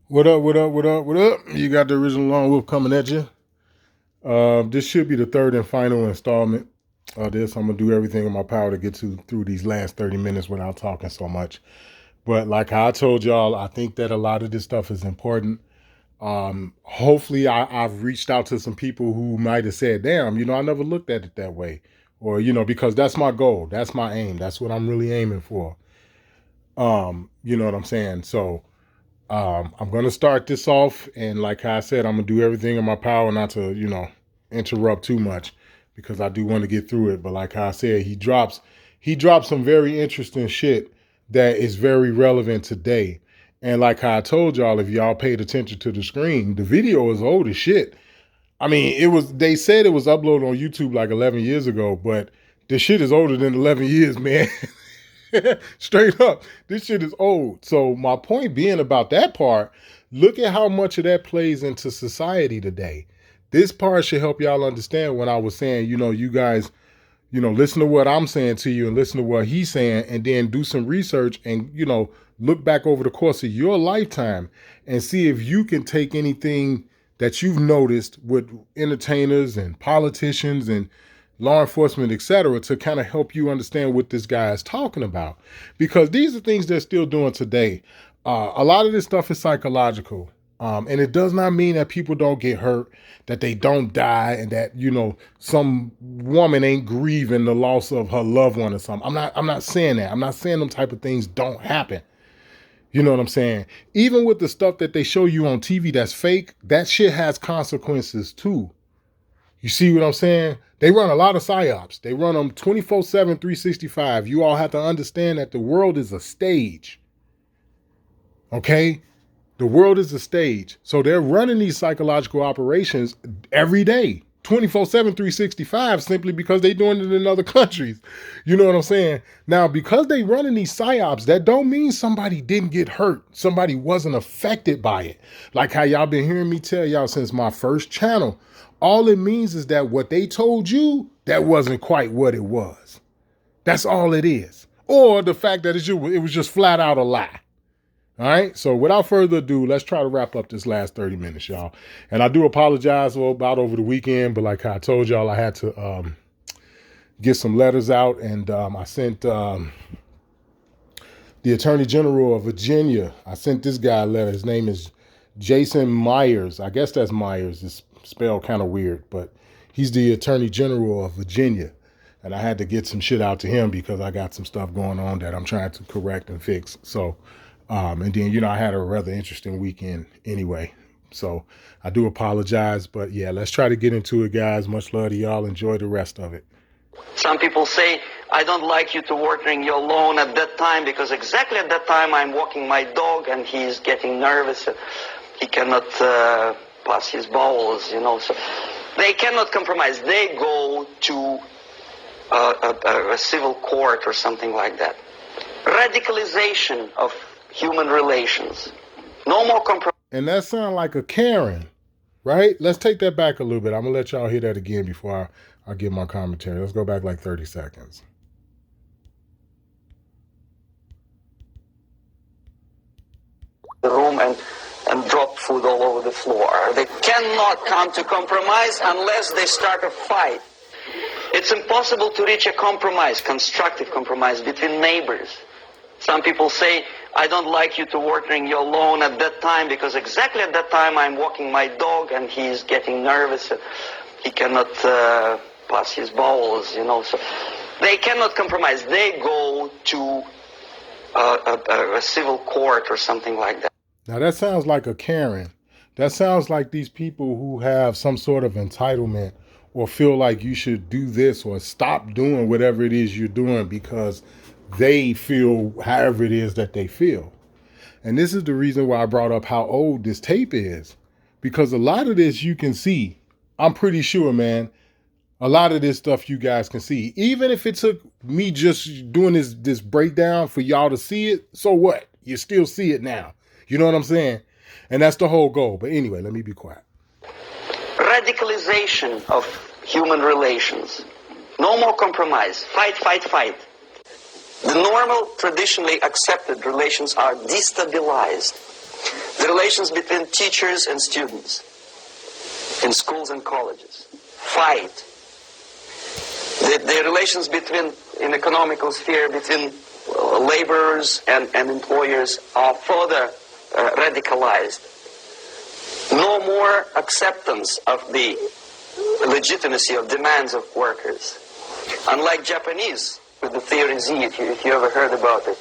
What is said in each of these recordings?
What up, what up, what up, what up? You got the original Lone Wolf coming at you. This should be the third and final installment of this. I'm going to do everything in my power to get through these last 30 minutes without talking so much. But like I told y'all, I think that a lot of this stuff is important. Hopefully I've reached out to some people who might have said, damn, I never looked at it that way. Or, because that's my goal. That's my aim. That's what I'm really aiming for. You know what I'm saying? So I'm going to start this off. And like I said, I'm going to do everything in my power not to, interrupt too much because I do want to get through it. But like I said, he drops some very interesting shit that is very relevant today. And like I told y'all, if y'all paid attention to the screen, the video is old as shit. I mean, they said it was uploaded on YouTube like 11 years ago, but the shit is older than 11 years, man. Straight up, this shit is old. So my point being about that part, look at how much of that plays into society today. This part should help y'all understand when I was saying, you guys, listen to what I'm saying to you and listen to what he's saying, and then do some research and, look back over the course of your lifetime and see if you can take anything that you've noticed with entertainers and politicians and law enforcement, etc., to kind of help you understand what this guy is talking about. Because these are things they're still doing today. A lot of this stuff is psychological. And it does not mean that people don't get hurt, that they don't die, and that, some woman ain't grieving the loss of her loved one or something. I'm not saying that. I'm not saying them type of things don't happen. You know what I'm saying? Even with the stuff that they show you on TV that's fake, that shit has consequences too. You see what I'm saying? They run a lot of psyops. They run them 24/7, 365. You all have to understand that the world is a stage. Okay? The world is a stage. So they're running these psychological operations every day, 24/7, 365, simply because they're doing it in other countries. You know what I'm saying? Now, because they running these psyops, that don't mean somebody didn't get hurt. Somebody wasn't affected by it. Like how y'all been hearing me tell y'all since my first channel. All it means is that what they told you, that wasn't quite what it was. That's all it is. Or the fact that it was just flat out a lie. All right. So without further ado, let's try to wrap up this last 30 minutes, y'all. And I do apologize about over the weekend, but like I told y'all, I had to get some letters out, and I sent the Attorney General of Virginia. I sent this guy a letter. His name is Jason Myers. I guess that's Myers. It's spelled kind of weird, but he's the Attorney General of Virginia. And I had to get some shit out to him because I got some stuff going on that I'm trying to correct and fix. So, and then, I had a rather interesting weekend anyway. So I do apologize, but yeah, let's try to get into it, guys. Much love to y'all. Enjoy the rest of it. Some people say, I don't like you to watering your lawn at that time because exactly at that time I'm walking my dog and he's getting nervous and he cannot pass his bowels, So they cannot compromise. They go to a civil court or something like that. Radicalization of human relations. No more compromise. And that sounds like a Karen, right? Let's take that back a little bit. I'm going to let y'all hear that again before I give my commentary. Let's go back like 30 seconds. The room and drop food all over the floor. They cannot come to compromise unless they start a fight. It's impossible to reach a compromise, constructive compromise between neighbors. Some people say, I don't like you to watering your lawn at that time because exactly at that time I'm walking my dog and he's getting nervous and he cannot pass his bowels, So they cannot compromise. They go to a civil court or something like that. Now that sounds like a Karen. That sounds like these people who have some sort of entitlement or feel like you should do this or stop doing whatever it is you're doing because they feel however it is that they feel. And this is the reason why I brought up how old this tape is. Because a lot of this you can see. I'm pretty sure, man, a lot of this stuff you guys can see. Even if it took me just doing this breakdown for y'all to see it, so what? You still see it now. You know what I'm saying? And that's the whole goal. But anyway, let me be quiet. Radicalization of human relations. No more compromise. Fight, fight, fight. The normal, traditionally accepted relations are destabilized. The relations between teachers and students in schools and colleges. Fight. The relations between, in economical sphere, between laborers and employers are further radicalized. No more acceptance of the legitimacy of demands of workers. Unlike Japanese, with the theory Z, if you ever heard about it,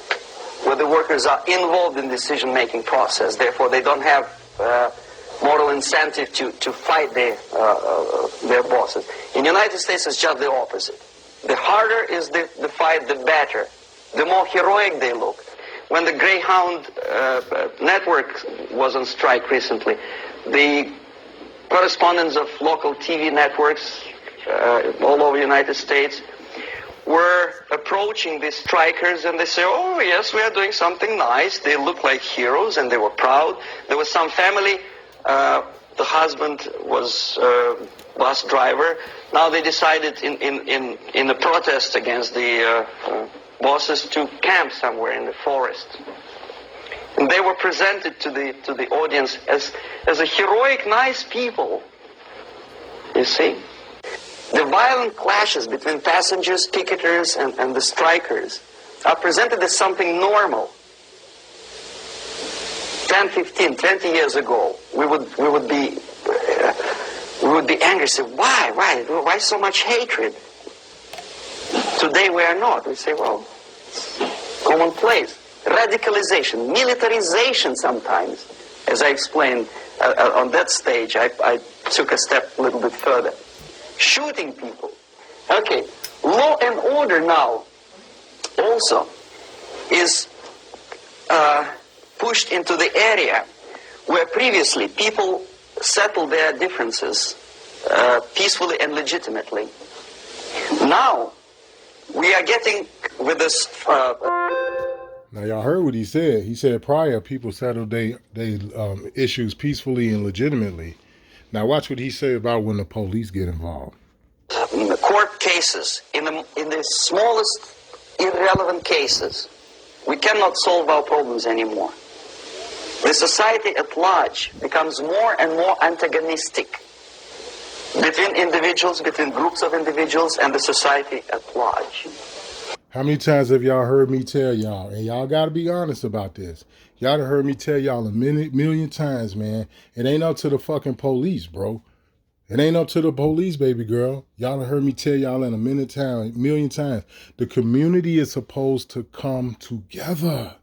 where the workers are involved in the decision-making process, therefore they don't have moral incentive to fight their bosses. In the United States, it's just the opposite. The harder is the fight, the better. The more heroic they look. When the Greyhound network was on strike recently, the correspondents of local TV networks all over the United States were approaching the strikers, and they say, oh yes, we are doing something nice. They look like heroes, and they were proud. There was some family, the husband was bus driver. Now they decided in a protest against the bosses to camp somewhere in the forest. And they were presented to the audience as a heroic, nice people. You see? The violent clashes between passengers, picketers, and the strikers are presented as something normal. 10, 15, 20 years ago, we would be angry, say, why so much hatred? Today we are not. We say, well, it's commonplace. Radicalization, militarization sometimes. As I explained on that stage, I took a step a little bit further. Shooting people. Okay, law and order now also is pushed into the area where previously people settled their differences peacefully and legitimately. Now we are getting with this. Now y'all heard what he said. He said prior people settled they issues peacefully and legitimately. Now watch what he said about when the police get involved. In the court cases, in the smallest irrelevant cases, we cannot solve our problems anymore. The society at large becomes more and more antagonistic between individuals, between groups of individuals, and the society at large. How many times have y'all heard me tell y'all, and y'all got to be honest about this, y'all have heard me tell y'all a million times, man, it ain't up to the fucking police, bro. It ain't up to the police, baby girl. Y'all have heard me tell y'all in a million times. The community is supposed to come together.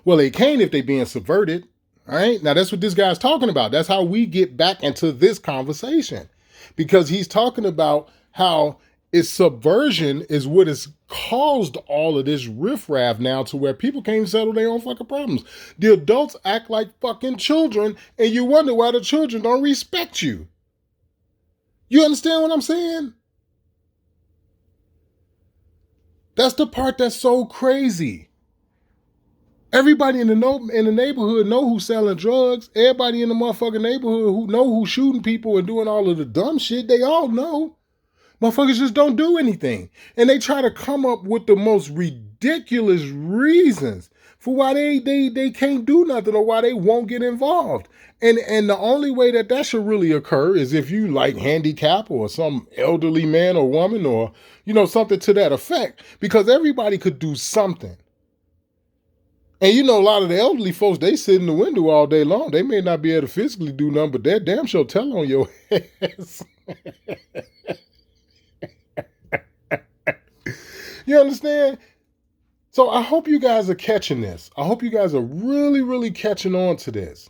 Well, they can't if they being subverted, all right? Now, that's what this guy's talking about. That's how we get back into this conversation. Because he's talking about how it's subversion is what has caused all of this riffraff now to where people can't settle their own fucking problems. The adults act like fucking children, and you wonder why the children don't respect you. You understand what I'm saying? That's the part that's so crazy. Everybody in the neighborhood know who's selling drugs. Everybody in the motherfucking neighborhood who know who's shooting people and doing all of the dumb shit, they all know. Motherfuckers just don't do anything. And they try to come up with the most ridiculous reasons for why they can't do nothing or why they won't get involved. And the only way that should really occur is if you like handicap or some elderly man or woman or, something to that effect. Because everybody could do something. And a lot of the elderly folks, they sit in the window all day long. They may not be able to physically do nothing, but they're damn sure tell on your ass. You understand? So I hope you guys are catching this. I hope you guys are really, really catching on to this.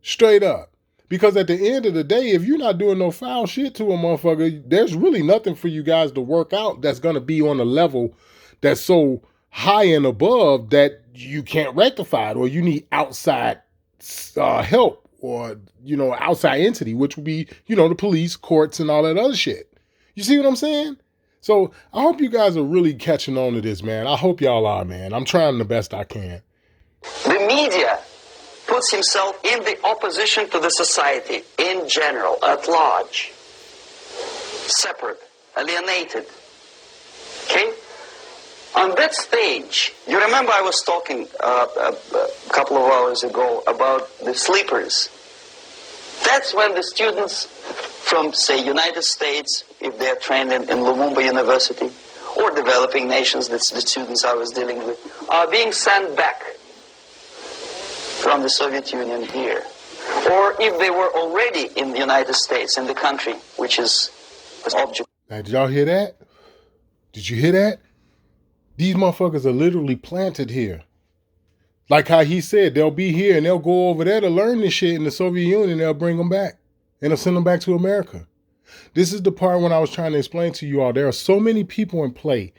Straight up. Because at the end of the day, if you're not doing no foul shit to a motherfucker, there's really nothing for you guys to work out that's going to be on a level that's so high and above that you can't rectify it, or you need outside help, or, outside entity, which would be, the police, courts, and all that other shit. You see what I'm saying? So I hope you guys are really catching on to this, man. I hope y'all are, man. I'm trying the best I can. The media puts himself in the opposition to the society in general, at large. Separate, alienated. Okay? On that stage, you remember I was talking a couple of hours ago about the sleepers. That's when the students from, say, United States, if they're trained in Lumumba University, or developing nations, that's the students I was dealing with, are being sent back from the Soviet Union here. Or if they were already in the United States, in the country, which is an object. Now, did y'all hear that? Did you hear that? These motherfuckers are literally planted here. Like how he said, they'll be here and they'll go over there to learn this shit in the Soviet Union. They'll bring them back and they'll send them back to America. This is the part when I was trying to explain to you all, there are so many people in play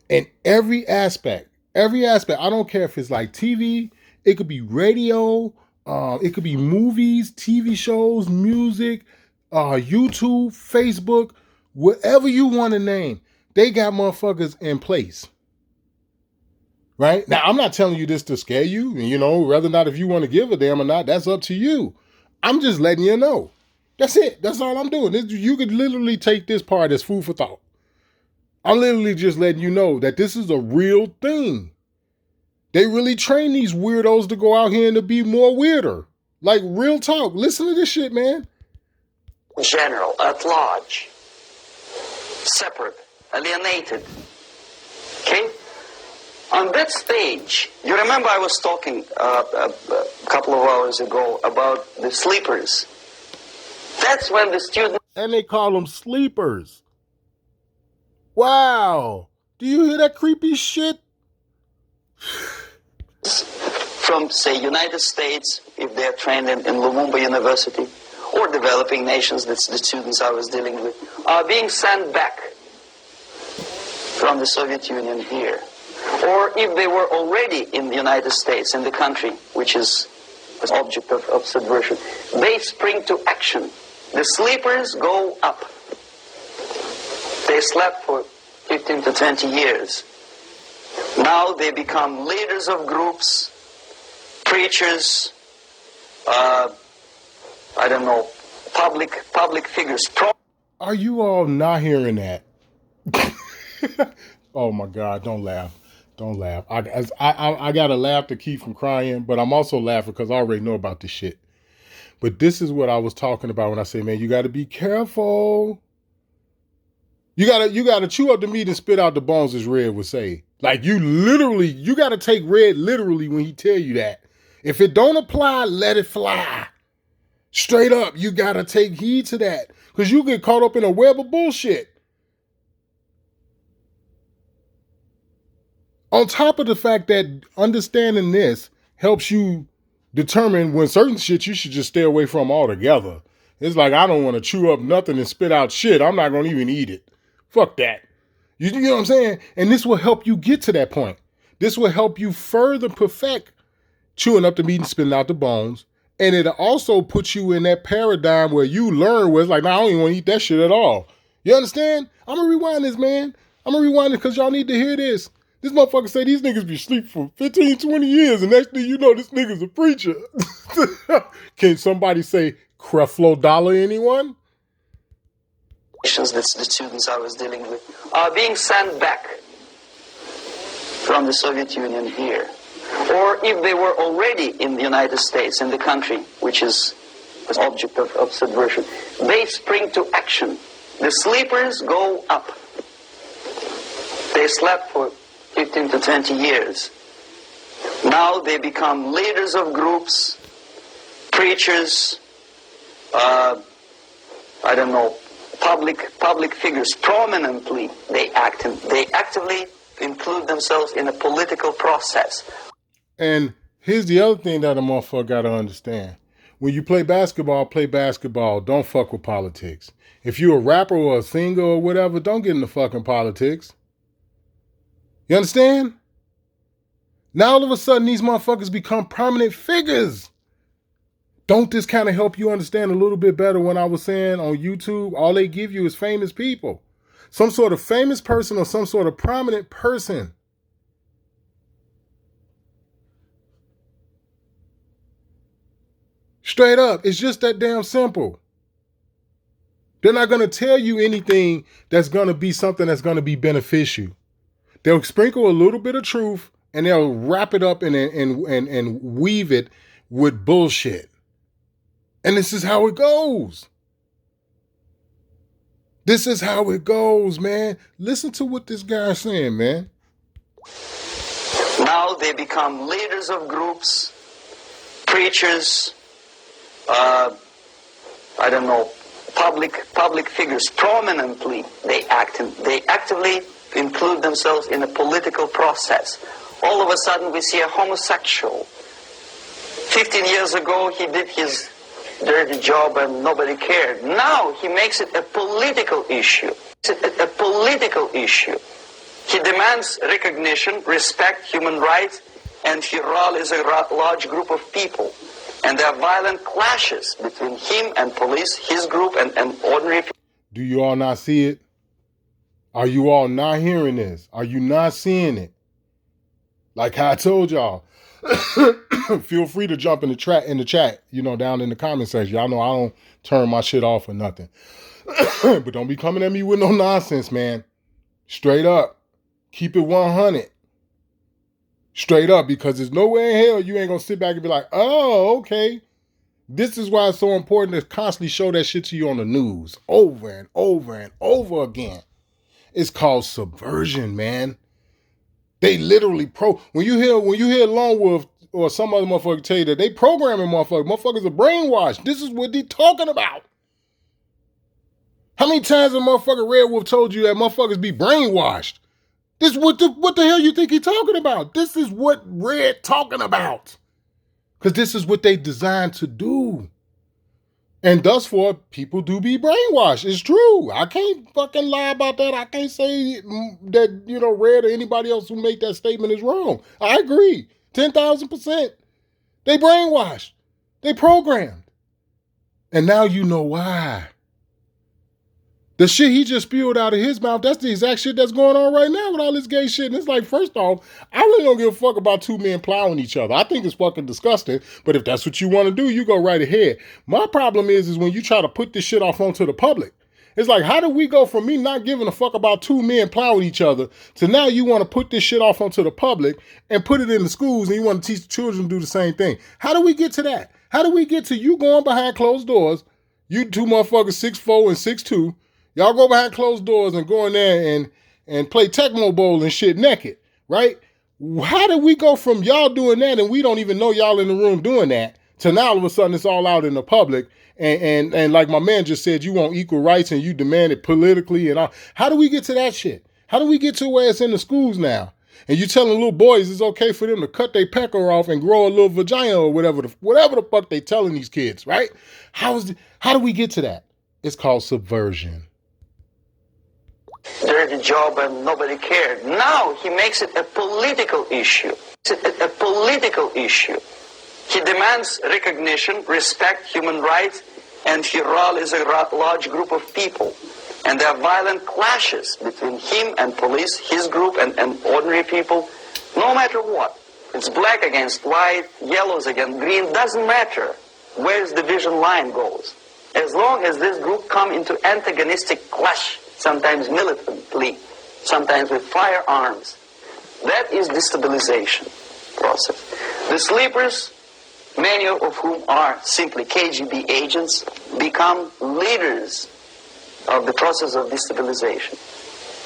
in every aspect. I don't care if it's like TV, it could be radio, it could be movies, TV shows, music, YouTube, Facebook, whatever you want to name. They got motherfuckers in place. Right? Now, I'm not telling you this to scare you. You know, whether or not if you want to give a damn or not, that's up to you. I'm just letting you know. That's it. That's all I'm doing. You could literally take this part as food for thought. I'm literally just letting you know that this is a real thing. They really train these weirdos to go out here and to be more weirder. Like, real talk. Listen to this shit, man. General, at large. Separate. Alienated. Okay? On that stage, you remember I was talking a couple of hours ago about the sleepers. That's when the students... And they call them sleepers. Wow. Do you hear that creepy shit? From, say, United States, if they're trained in Lumumba University, or developing nations, that's the students I was dealing with, are being sent back from the Soviet Union here. Or if they were already in the United States, in the country, which is an object of subversion, they spring to action. The sleepers go up. They slept for 15 to 20 years. Now they become leaders of groups, preachers, public figures. Are you all not hearing that? Oh my God, don't laugh. Don't laugh. I gotta laugh to keep from crying, but I'm also laughing because I already know about this shit. But this is what I was talking about when I say, man, you gotta be careful. You gotta chew up the meat and spit out the bones, as Red would say. Like, you gotta take Red literally when he tell you that. If it don't apply, let it fly. Straight up, you gotta take heed to that. Because you get caught up in a web of bullshit. On top of the fact that understanding this helps you determine when certain shit you should just stay away from altogether. It's like, I don't want to chew up nothing and spit out shit. I'm not going to even eat it. Fuck that. You know what I'm saying? And this will help you get to that point. This will help you further perfect chewing up the meat and spitting out the bones. And it'll also put you in that paradigm where you learn where it's like, nah, I don't even want to eat that shit at all. You understand? I'm going to rewind this, man. I'm going to rewind it because y'all need to hear this. This motherfucker say these niggas be asleep for 15, 20 years, and next thing you know, this nigga's a preacher. Can somebody say Creflo Dollar, anyone? That's the students I was dealing with, are being sent back from the Soviet Union here. Or if they were already in the United States, in the country, which is an object of subversion, they spring to action. The sleepers go up. They slept for 15 to 20 years. Now they become leaders of groups, preachers, public figures. Prominently, they actively include themselves in a political process. And here's the other thing that a motherfucker got to understand. When you play basketball, don't fuck with politics. If you're a rapper or a singer or whatever, don't get into fucking politics. You understand? Now all of a sudden these motherfuckers become prominent figures. Don't this kind of help you understand a little bit better when I was saying on YouTube, all they give you is famous people. Some sort of famous person or some sort of prominent person. Straight up, it's just that damn simple. They're not going to tell you anything that's going to be something that's going to be beneficial. They'll sprinkle a little bit of truth and they'll wrap it up and weave it with bullshit. And this is how it goes. This is how it goes, man. Listen to what this guy's saying, man. Now they become leaders of groups, preachers, I don't know, public figures. Prominently, they actively include themselves in a political process. All of a sudden, we see a homosexual. 15 years ago, he did his dirty job and nobody cared. Now he makes it a political issue. A political issue. He demands recognition, respect, human rights, and he rallies a large group of people. And there are violent clashes between him and police, his group, and ordinary people. Do you all not see it? Are you all not hearing this? Are you not seeing it? Like how I told y'all, feel free to jump in the chat, you know, down in the comment section. Y'all know I don't turn my shit off or nothing. But don't be coming at me with no nonsense, man. Straight up. Keep it 100. Straight up, because there's no way in hell you ain't gonna sit back and be like, oh, okay. This is why it's so important to constantly show that shit to you on the news over and over and over again. It's called subversion, man. They literally when you hear Lone Wolf or some other motherfucker tell you that they programming motherfuckers. Motherfuckers are brainwashed. This is what they talking about. How many times has motherfucker Red Wolf told you that motherfuckers be brainwashed? This what the hell you think he talking about? This is what Red talking about. Because this is what they designed to do. And thus far, people do be brainwashed. It's true. I can't fucking lie about that. I can't say that, you know, Red or anybody else who made that statement is wrong. I agree. 10,000%. They brainwashed. They programmed. And now you know why. The shit he just spewed out of his mouth, that's the exact shit that's going on right now with all this gay shit. And it's like, first off, I really don't give a fuck about two men plowing each other. I think it's fucking disgusting. But if that's what you want to do, you go right ahead. My problem is when you try to put this shit off onto the public. It's like, how do we go from me not giving a fuck about two men plowing each other to now you want to put this shit off onto the public and put it in the schools and you want to teach the children to do the same thing? How do we get to that? How do we get to you going behind closed doors, you two motherfuckers 6'4" and 6'2", y'all go behind closed doors and go in there and play Tecmo Bowl and shit naked, right? How did we go from y'all doing that and we don't even know y'all in the room doing that to now all of a sudden it's all out in the public and like my man just said, you want equal rights and you demand it politically and all. How do we get to that shit? How do we get to where it's in the schools now? And you telling little boys it's okay for them to cut their pecker off and grow a little vagina or whatever the fuck they telling these kids, right? How do we get to that? It's called subversion. Dirty job and nobody cared. Now he makes it a political issue. A political issue. He demands recognition, respect, human rights, and he rallies a large group of people. And there are violent clashes between him and police, his group, and ordinary people, no matter what. It's black against white, yellows against green, doesn't matter where the division line goes. As long as this group come into antagonistic clash, sometimes militantly, sometimes with firearms. That is destabilization process. The sleepers, many of whom are simply KGB agents, become leaders of the process of destabilization.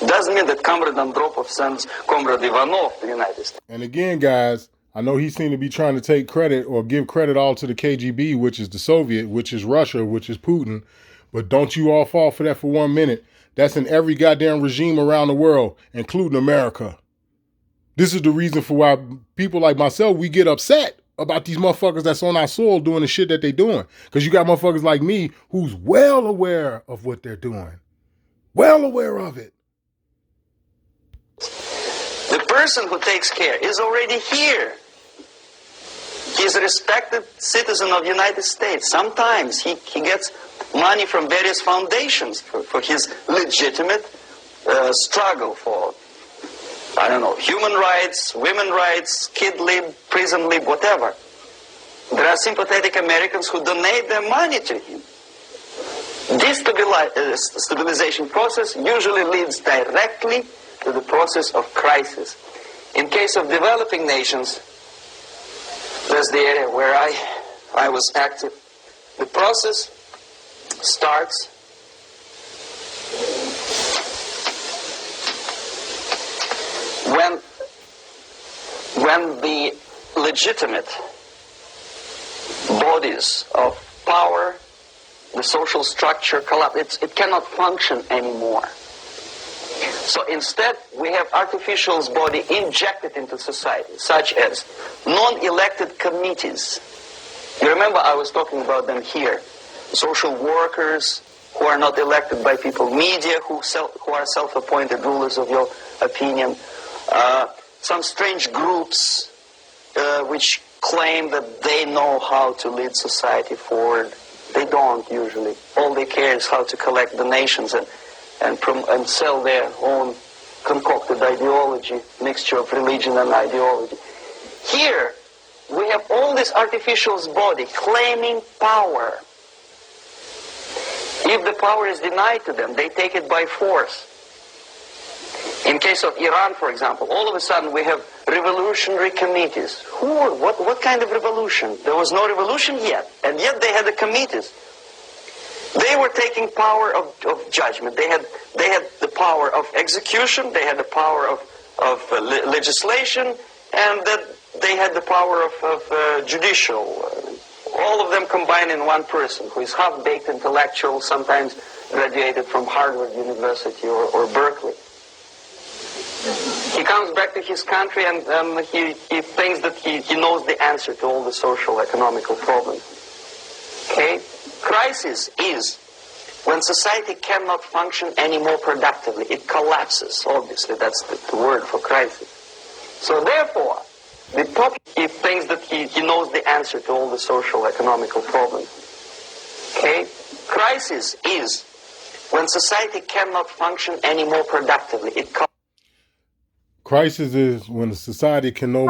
Doesn't mean that Comrade Andropov sends Comrade Ivanov to the United States. And again, guys, I know he seemed to be trying to take credit or give credit all to the KGB, which is the Soviet, which is Russia, which is Putin. But don't you all fall for that for 1 minute. That's in every goddamn regime around the world, including America. This is the reason for why people like myself, we get upset about these motherfuckers that's on our soil doing the shit that they doing. Because you got motherfuckers like me who's well aware of what they're doing. Well aware of it. The person who takes care is already here. He's a respected citizen of the United States. Sometimes he gets money from various foundations for his legitimate struggle for, I don't know, human rights, women rights, kid lib, prison lib, whatever. There are sympathetic Americans who donate their money to him. This stabilization process usually leads directly to the process of crisis. In case of developing nations, that's the area where I was active. The process starts when the legitimate bodies of power, the social structure collapse. It cannot function anymore. So instead, we have artificial's body injected into society, such as non-elected committees. You remember I was talking about them here. Social workers who are not elected by people, media who are self-appointed rulers of your opinion, some strange groups which claim that they know how to lead society forward. They don't usually. All they care is how to collect donations and sell their own concocted ideology, mixture of religion and ideology. Here, we have all this artificial's body claiming power. If the power is denied to them, they take it by force. In case of Iran, for example, all of a sudden we have revolutionary committees. What kind of revolution? There was no revolution yet, and yet they had the committees. They were taking power of judgment. They had the power of execution. They had the power of legislation, and that they had the power of judicial. All of them combined in one person, who is half-baked intellectual, sometimes graduated from Harvard University or Berkeley. He comes back to his country and he thinks that he knows the answer to all the social, economical problems. Okay? Crisis is when society cannot function any more productively. It collapses, obviously. That's the word for crisis. So therefore, the he thinks that he knows the answer to all the social, economical problems. Okay? Crisis is when society cannot function any more productively. Crisis is when the society can no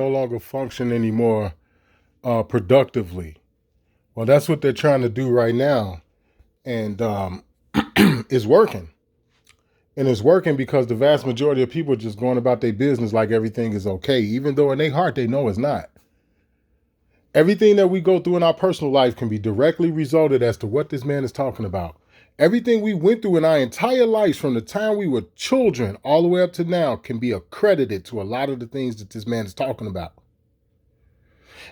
longer function anymore productively. Well, that's what they're trying to do right now, and it's working. And it's working because the vast majority of people are just going about their business like everything is okay, even though in their heart they know it's not. Everything that we go through in our personal life can be directly resulted as to what this man is talking about. Everything we went through in our entire lives from the time we were children all the way up to now can be accredited to a lot of the things that this man is talking about.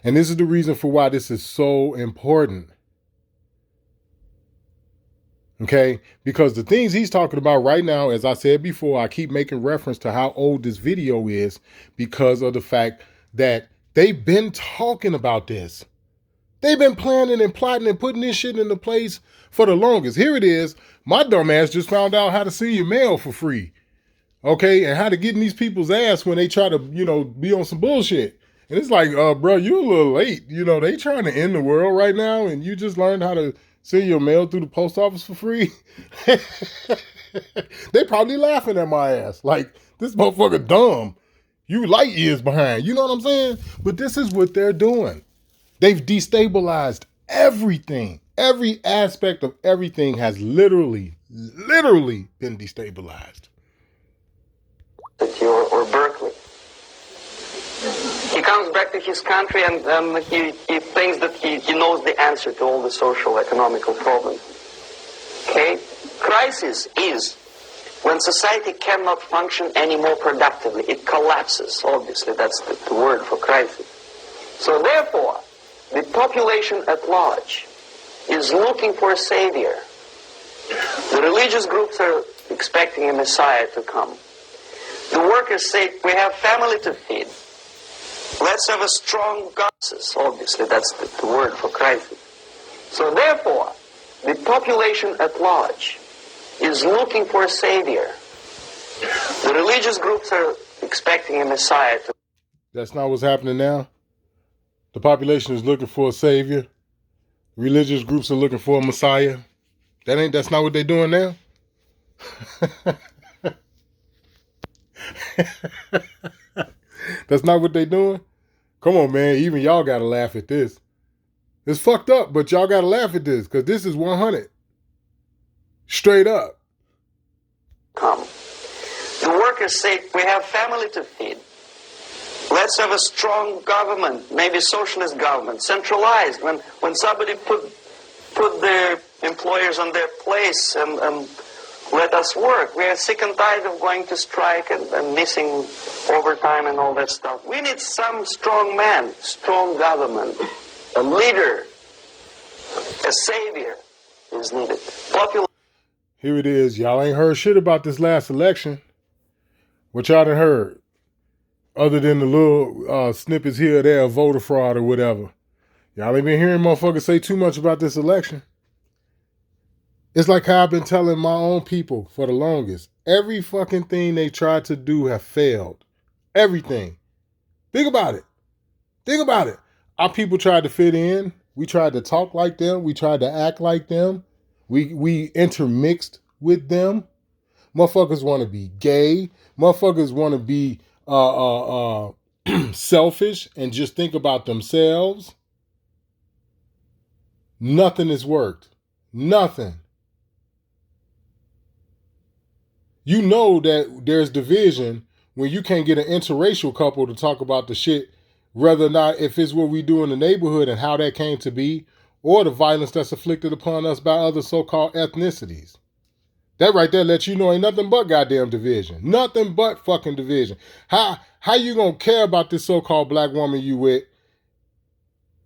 And this is the reason for why this is so important. Okay? Because the things he's talking about right now, as I said before, I keep making reference to how old this video is because of the fact that they've been talking about this. They've been planning and plotting and putting this shit into place for the longest. Here it is. My dumb ass just found out how to send your mail for free. Okay? And how to get in these people's ass when they try to, be on some bullshit. And it's like, bro, you a little late. They trying to end the world right now and you just learned how to send your mail through the post office for free. They probably laughing at my ass. Like, this motherfucker dumb. You light years behind. You know what I'm saying? But this is what they're doing. They've destabilized everything. Every aspect of everything has literally been destabilized. Or Berkeley. He comes back to his country and he thinks that he knows the answer to all the social, economical problems. Okay? Crisis is when society cannot function any more productively. It collapses, obviously. That's the word for crisis. So therefore, the population at large is looking for a savior. The religious groups are expecting a Messiah to come. The workers say, we have family to feed. Let's have a strong God. Obviously, that's the word for crisis. So therefore, the population at large is looking for a savior. The religious groups are expecting a Messiah to... That's not what's happening now. The population is looking for a savior. Religious groups are looking for a Messiah. That's not what they're doing now. That's not what they're doing. Come on, man. Even y'all got to laugh at this. It's fucked up, but y'all got to laugh at this because this is 100. Straight up. Come. The workers say, we have family to feed. Let's have a strong government, maybe socialist government, centralized. When somebody put their employers on their place and let us work. We are sick and tired of going to strike and missing overtime and all that stuff. We need some strong man, strong government, a leader, a savior is needed. Here it is. Y'all ain't heard shit about this last election. What y'all done heard? Other than the little snippets here or there of voter fraud or whatever. Y'all ain't been hearing motherfuckers say too much about this election. It's like how I've been telling my own people for the longest. Every fucking thing they tried to do have failed. Everything. Think about it. Think about it. Our people tried to fit in. We tried to talk like them. We tried to act like them. We intermixed with them. Motherfuckers want to be gay. Motherfuckers want to be selfish and just think about themselves. Nothing has worked. Nothing. You know that there's division when you can't get an interracial couple to talk about the shit, whether or not if it's what we do in the neighborhood and how that came to be, or the violence that's afflicted upon us by other so-called ethnicities. That right there lets you know ain't nothing but goddamn division. Nothing but fucking division. How you gonna care about this so-called black woman you with,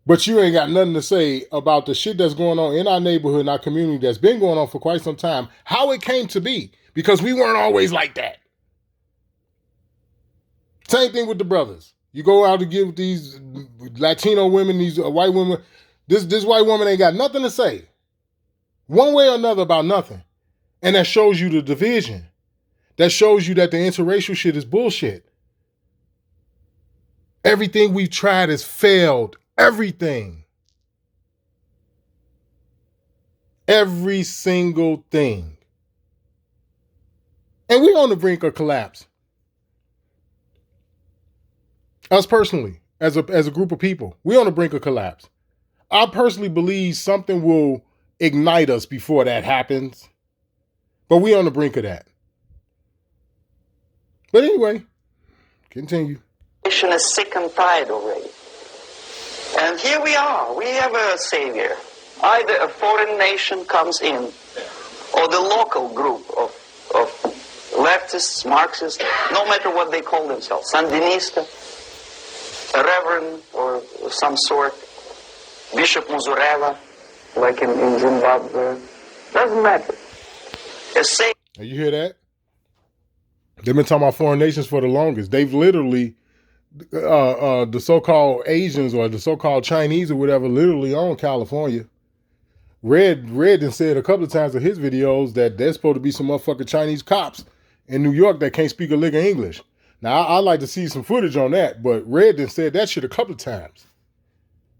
but you ain't got nothing to say about the shit that's going on in our neighborhood, in our community, that's been going on for quite some time, how it came to be, because we weren't always like that. Same thing with the brothers. You go out to give these Latino women, these white women, this white woman ain't got nothing to say, one way or another, about nothing. And that shows you the division. That shows you that the interracial shit is bullshit. Everything we've tried has failed. Everything. Every single thing. And we're on the brink of collapse. Us personally, as a group of people, we're on the brink of collapse. I personally believe something will ignite us before that happens. But we're on the brink of that. But anyway, continue. The nation is sick and tired already. And here we are. We have a savior. Either a foreign nation comes in, or the local group of leftists, Marxists, no matter what they call themselves, Sandinista, a reverend or some sort, Bishop Muzurela, like in Zimbabwe, doesn't matter. You hear that? They've been talking about foreign nations for the longest. They've literally, the so-called Asians or the so-called Chinese or whatever, literally own California. Red done said a couple of times in his videos that there's supposed to be some motherfucking Chinese cops in New York that can't speak a lick of English. Now, I'd like to see some footage on that, but Red done said that shit a couple of times.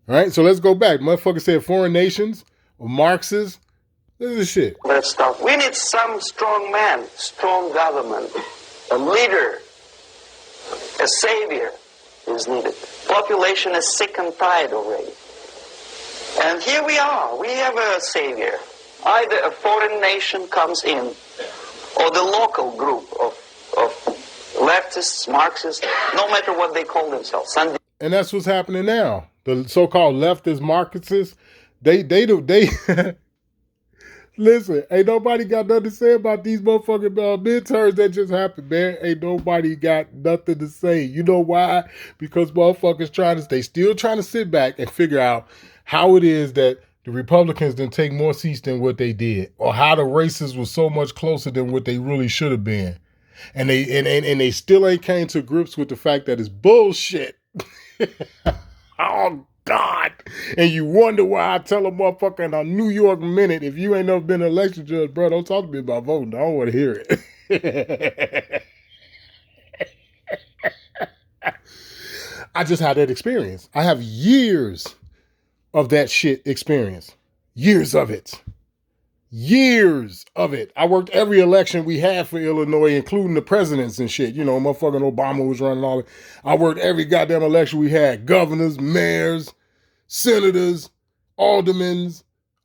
All right, so let's go back. Motherfucker said foreign nations or Marxists. This is shit. That stuff. We need some strong man, strong government, a leader, a savior is needed. Population is sick and tired already. And here we are. We have a savior. Either a foreign nation comes in, or the local group of leftists, Marxists, no matter what they call themselves. And that's what's happening now. The so-called leftist Marxists, they listen, ain't nobody got nothing to say about these motherfucking midterms that just happened, man. Ain't nobody got nothing to say. You know why? Because motherfuckers they still trying to sit back and figure out how it is that the Republicans didn't take more seats than what they did, or how the races were so much closer than what they really should have been. And they still ain't came to grips with the fact that it's bullshit. Oh, God. And you wonder why I tell a motherfucker in a New York minute, if you ain't never been an election judge, bro, don't talk to me about voting. I don't want to hear it. I just had that experience. I have years of that shit experience. Years of it. Years of it. I worked every election we had for Illinois, including the presidents and shit. You know, motherfucking Obama was running all of it. I worked every goddamn election we had. Governors, mayors, senators, aldermen.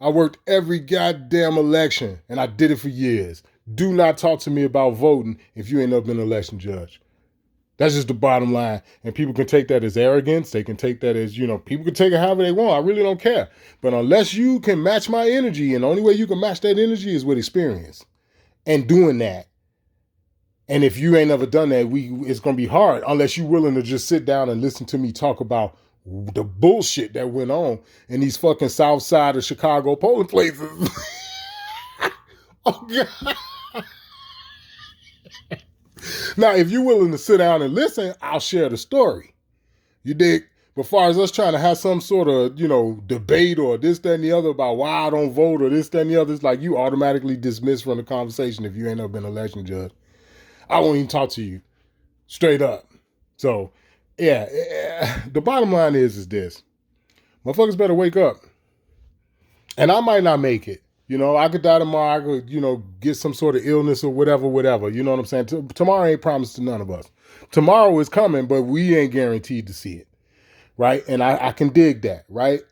I worked every goddamn election, and I did it for years. Do not talk to me about voting if you ain't never been an election judge. That's just the bottom line. And people can take that as arrogance. They can take that as, people can take it however they want. I really don't care. But unless you can match my energy, and the only way you can match that energy is with experience and doing that. And if you ain't never done that, it's going to be hard unless you're willing to just sit down and listen to me talk about the bullshit that went on in these fucking South Side of Chicago polling places. Oh, God. Now, if you're willing to sit down and listen, I'll share the story. You dig? But as far as us trying to have some sort of, debate or this, that, and the other about why I don't vote or this, that, and the other, it's like you automatically dismissed from the conversation if you ain't never been an election judge. I won't even talk to you. Straight up. So, yeah, the bottom line is this. Motherfuckers better wake up. And I might not make it. I could die tomorrow. I could, get some sort of illness or whatever. You know what I'm saying? Tomorrow ain't promised to none of us. Tomorrow is coming, but we ain't guaranteed to see it. Right? And I can dig that. Right?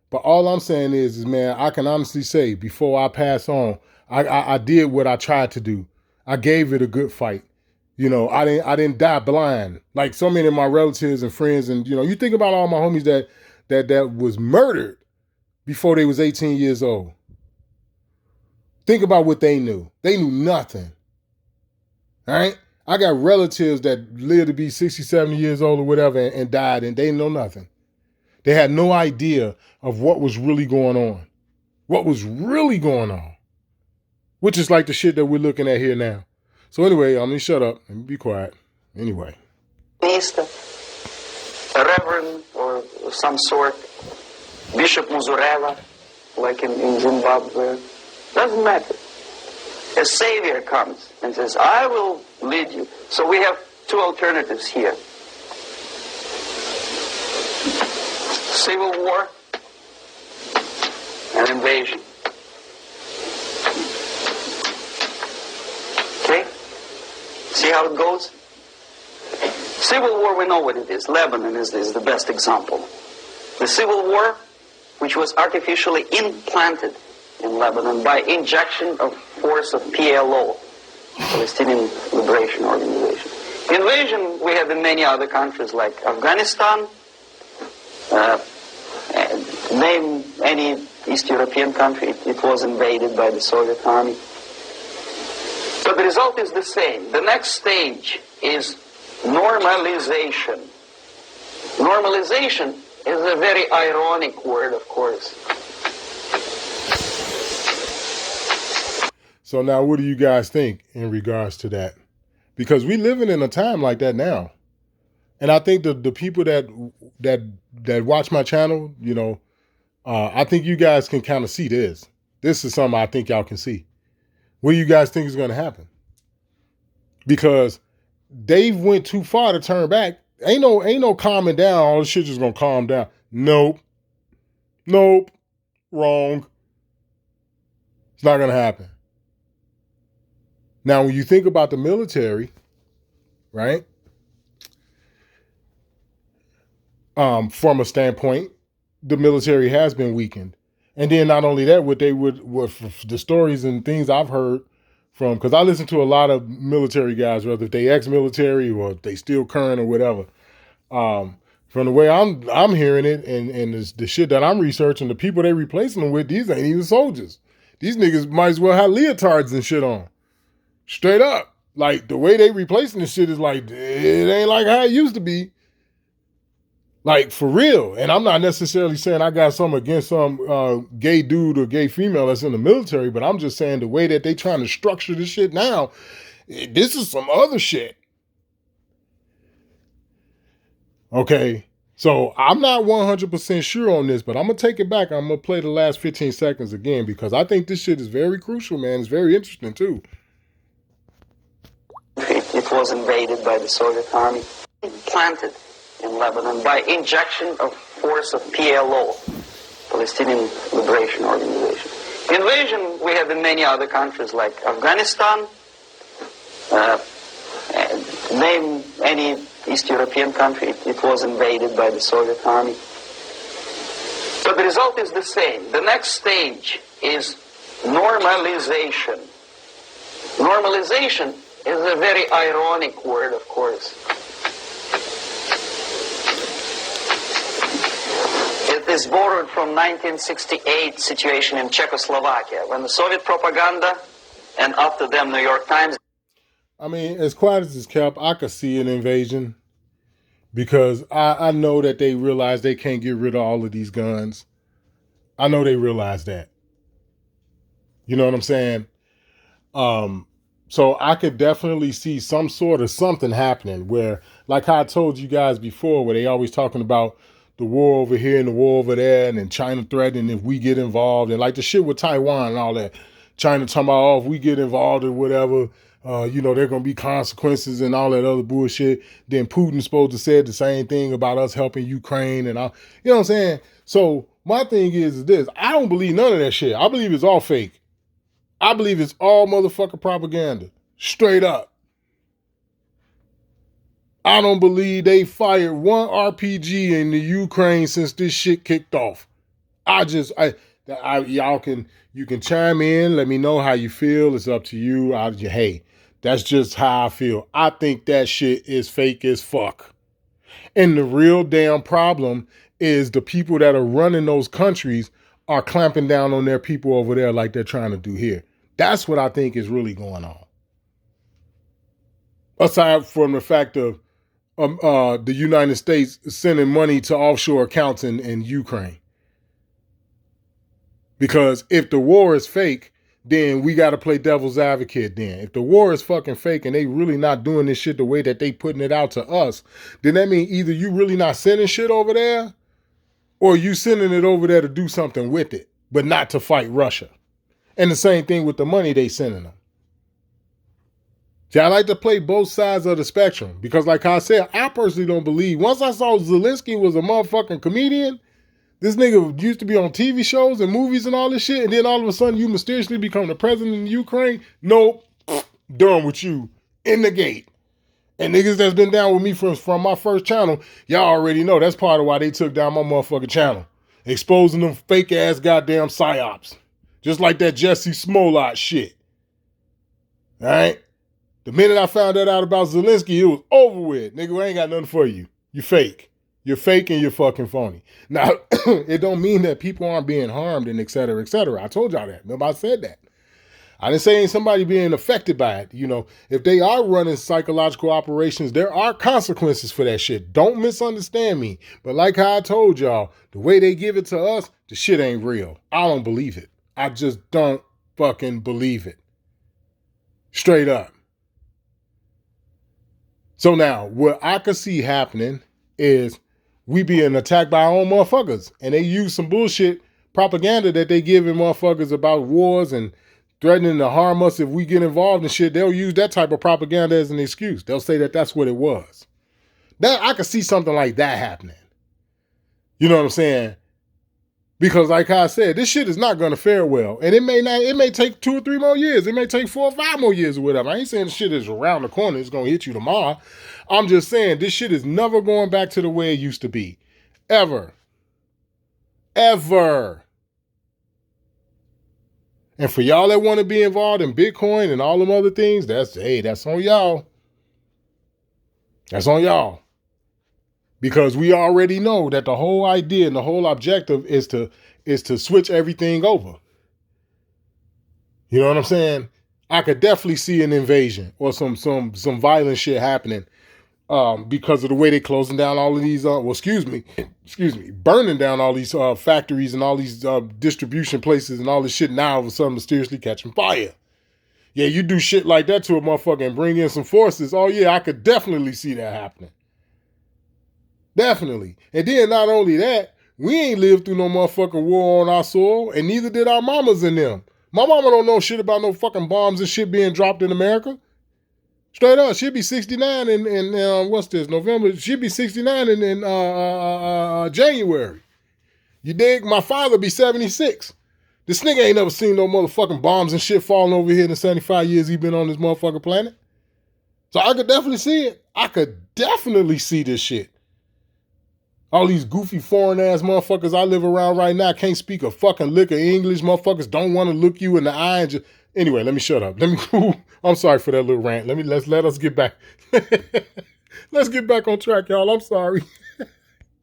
But all I'm saying is, man, I can honestly say before I pass on, I did what I tried to do. I gave it a good fight. I didn't die blind. Like so many of my relatives and friends and, you think about all my homies that was murdered before they was 18 years old. Think about what they knew. They knew nothing. All right? I got relatives that lived to be 60, 70 years old or whatever and died, and they know nothing. They had no idea of what was really going on. What was really going on. Which is like the shit that we're looking at here now. So anyway, I'm going to shut up and be quiet. Anyway. Minister, a reverend or some sort, Bishop Muzurela, like in Zimbabwe. Doesn't matter. A savior comes and says, I will lead you. So we have two alternatives here. Civil war and invasion. Okay? See how it goes? Civil war, we know what it is. Lebanon is the best example. The civil war, which was artificially implanted in Lebanon by injection of force of PLO, Palestinian Liberation Organization. Invasion we have in many other countries like Afghanistan, name any East European country, it was invaded by the Soviet army. But the result is the same. The next stage is normalization. Normalization is a very ironic word, of course. So now what do you guys think in regards to that? Because we living in a time like that now. And I think the people that watch my channel, I think you guys can kind of see this. This is something I think y'all can see. What do you guys think is going to happen? Because they went too far to turn back. Ain't no calming down. All this shit just going to calm down. Nope. Wrong. It's not going to happen. Now, when you think about the military, right? From a standpoint, the military has been weakened. And then not only that, what the stories and things I've heard from, because I listen to a lot of military guys, whether they ex-military or if they still current or whatever. From the way I'm hearing it and the shit that I'm researching, the people they replacing them with, these ain't even soldiers. These niggas might as well have leotards and shit on. Straight up. Like, the way they replacing this shit is like, it ain't like how it used to be. Like, for real. And I'm not necessarily saying I got something against some gay dude or gay female that's in the military, but I'm just saying the way that they trying to structure this shit now, this is some other shit. Okay. So I'm not 100% sure on this, but I'm going to take it back. I'm going to play the last 15 seconds again because I think this shit is very crucial, man. It's very interesting, too. It was invaded by the Soviet army, planted in Lebanon by injection of force of PLO, Palestinian Liberation Organization. Invasion we have in many other countries like Afghanistan, name any East European country, it was invaded by the Soviet army. But the result is the same. The next stage is normalization. Normalization is a very ironic word, of course. It is borrowed from 1968 situation in Czechoslovakia, when the Soviet propaganda, and after them New York Times. I mean, as quiet as it's kept, I could see an invasion because I know that they realize they can't get rid of all of these guns. I know they realize that. You know what I'm saying? So I could definitely see some sort of something happening where, like I told you guys before, where they always talking about the war over here and the war over there, and then China threatening if we get involved, and like the shit with Taiwan and all that. China talking about, oh, if we get involved or whatever, there are going to be consequences and all that other bullshit. Then Putin's supposed to say the same thing about us helping Ukraine and all. You know what I'm saying? So my thing is this. I don't believe none of that shit. I believe it's all fake. I believe it's all motherfucking propaganda. Straight up. I don't believe they fired one RPG in the Ukraine since this shit kicked off. You can chime in. Let me know how you feel. It's up to you. Hey, that's just how I feel. I think that shit is fake as fuck. And the real damn problem is the people that are running those countries are clamping down on their people over there like they're trying to do here. That's what I think is really going on. Aside from the fact of the United States sending money to offshore accounts in Ukraine. Because if the war is fake, then we got to play devil's advocate then. If the war is fucking fake and they really not doing this shit the way that they putting it out to us, then that means either you really not sending shit over there or you sending it over there to do something with it, but not to fight Russia. And the same thing with the money they sending them. See, I like to play both sides of the spectrum because like I said, I personally don't believe. Once I saw Zelensky was a motherfucking comedian, this nigga used to be on TV shows and movies and all this shit, and then all of a sudden you mysteriously become the president of Ukraine. Nope, done with you in the gate. And niggas that's been down with me from my first channel, y'all already know that's part of why they took down my motherfucking channel. Exposing them fake ass goddamn psyops. Just like that Jesse Smollett shit. All right? The minute I found that out about Zelensky, it was over with. Nigga, we ain't got nothing for you. You fake. You're fake and you're fucking phony. Now, it don't mean that people aren't being harmed and et cetera, et cetera. I told y'all that. Nobody said that. I didn't say ain't somebody being affected by it. You know, if they are running psychological operations, there are consequences for that shit. Don't misunderstand me. But like how I told y'all, the way they give it to us, the shit ain't real. I don't believe it. I just don't fucking believe it. Straight up. So now, what I could see happening is we being attacked by our own motherfuckers. And they use some bullshit propaganda that they giving motherfuckers about wars and threatening to harm us if we get involved in shit. They'll use that type of propaganda as an excuse. They'll say that that's what it was. That I could see something like that happening. You know what I'm saying? Because like I said, this shit is not going to fare well. And it may take 2 or 3 more years. It may take 4 or 5 more years or whatever. I ain't saying the shit is around the corner. It's going to hit you tomorrow. I'm just saying this shit is never going back to the way it used to be. Ever. Ever. And for y'all that want to be involved in Bitcoin and all them other things, that's on y'all. That's on y'all. Because we already know that the whole idea and the whole objective is to switch everything over. You know what I'm saying? I could definitely see an invasion or some violent shit happening because of the way they're closing down all of these, burning down all these factories and all these distribution places and all this shit now all of a sudden mysteriously catching fire. Yeah, you do shit like that to a motherfucker and bring in some forces. Oh yeah, I could definitely see that happening. Definitely. And then not only that, we ain't lived through no motherfucking war on our soil, and neither did our mamas and them. My mama don't know shit about no fucking bombs and shit being dropped in America. Straight up, she'll be 69 in what's this, November? She'll be 69 in January. You dig? My father be 76. This nigga ain't never seen no motherfucking bombs and shit falling over here in the 75 years he been on this motherfucking planet. So I could definitely see it. I could definitely see this shit. All these goofy foreign ass motherfuckers I live around right now can't speak a fucking lick of English. Motherfuckers don't want to look you in the eye and just, Anyway, let me shut up. Let me. I'm sorry for that little rant. Let us get back. Let's get back on track, y'all. I'm sorry.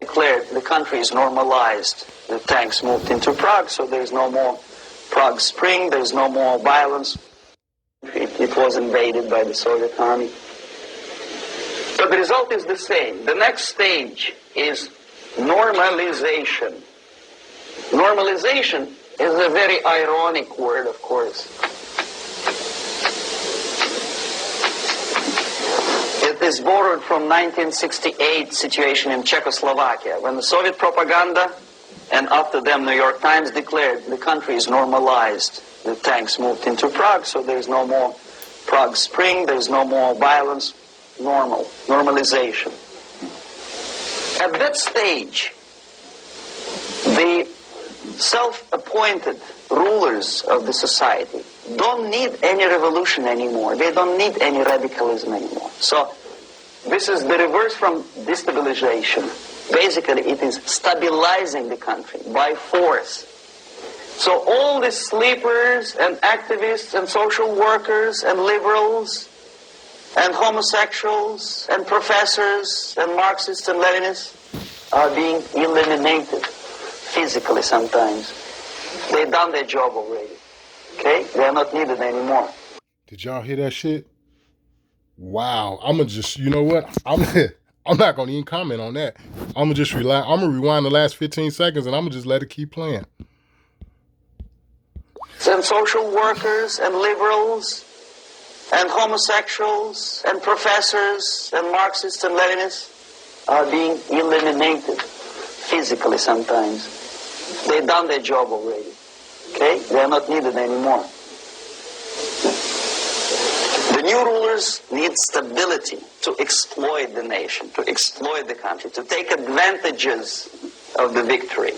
Declared the country is normalized. The tanks moved into Prague, so there's no more Prague Spring. There's no more violence. It was invaded by the Soviet army. But the result is the same. The next stage is normalization. Normalization is a very ironic word, of course. It is borrowed from 1968 situation in Czechoslovakia, when the Soviet propaganda and after them New York Times declared the country is normalized. The tanks moved into Prague, so there's no more Prague Spring, there's no more violence. Normalization. At that stage, the self-appointed rulers of the society don't need any revolution anymore. They don't need any radicalism anymore. So this is the reverse from destabilization. Basically, it is stabilizing the country by force. So all the sleepers and activists and social workers and liberals and homosexuals and professors and Marxists and Leninists are being eliminated physically sometimes. They've done their job already. Okay? They are not needed anymore. Did y'all hear that shit? Wow. I'm going to just, you know what? I'm not going to even comment on that. I'm going to just rely. I'm going to rewind the last 15 seconds and I'm going to just let it keep playing. And social workers and liberals and homosexuals and professors and Marxists and Leninists are being eliminated physically sometimes. They've done their job already. Okay? They are not needed anymore. The new rulers need stability to exploit the nation, to exploit the country, to take advantages of the victory.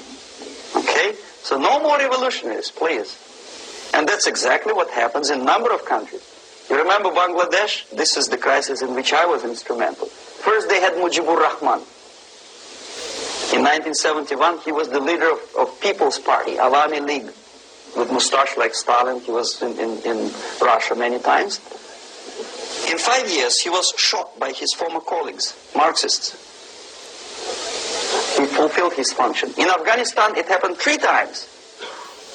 Okay? So no more revolutionaries, please. And that's exactly what happens in a number of countries. You remember Bangladesh? This is the crisis in which I was instrumental. First they had Mujibur Rahman. In 1971, he was the leader of People's Party, Awami League, with mustache like Stalin. He was in Russia many times. In 5 years, he was shot by his former colleagues, Marxists. He fulfilled his function. In Afghanistan, it happened 3 times.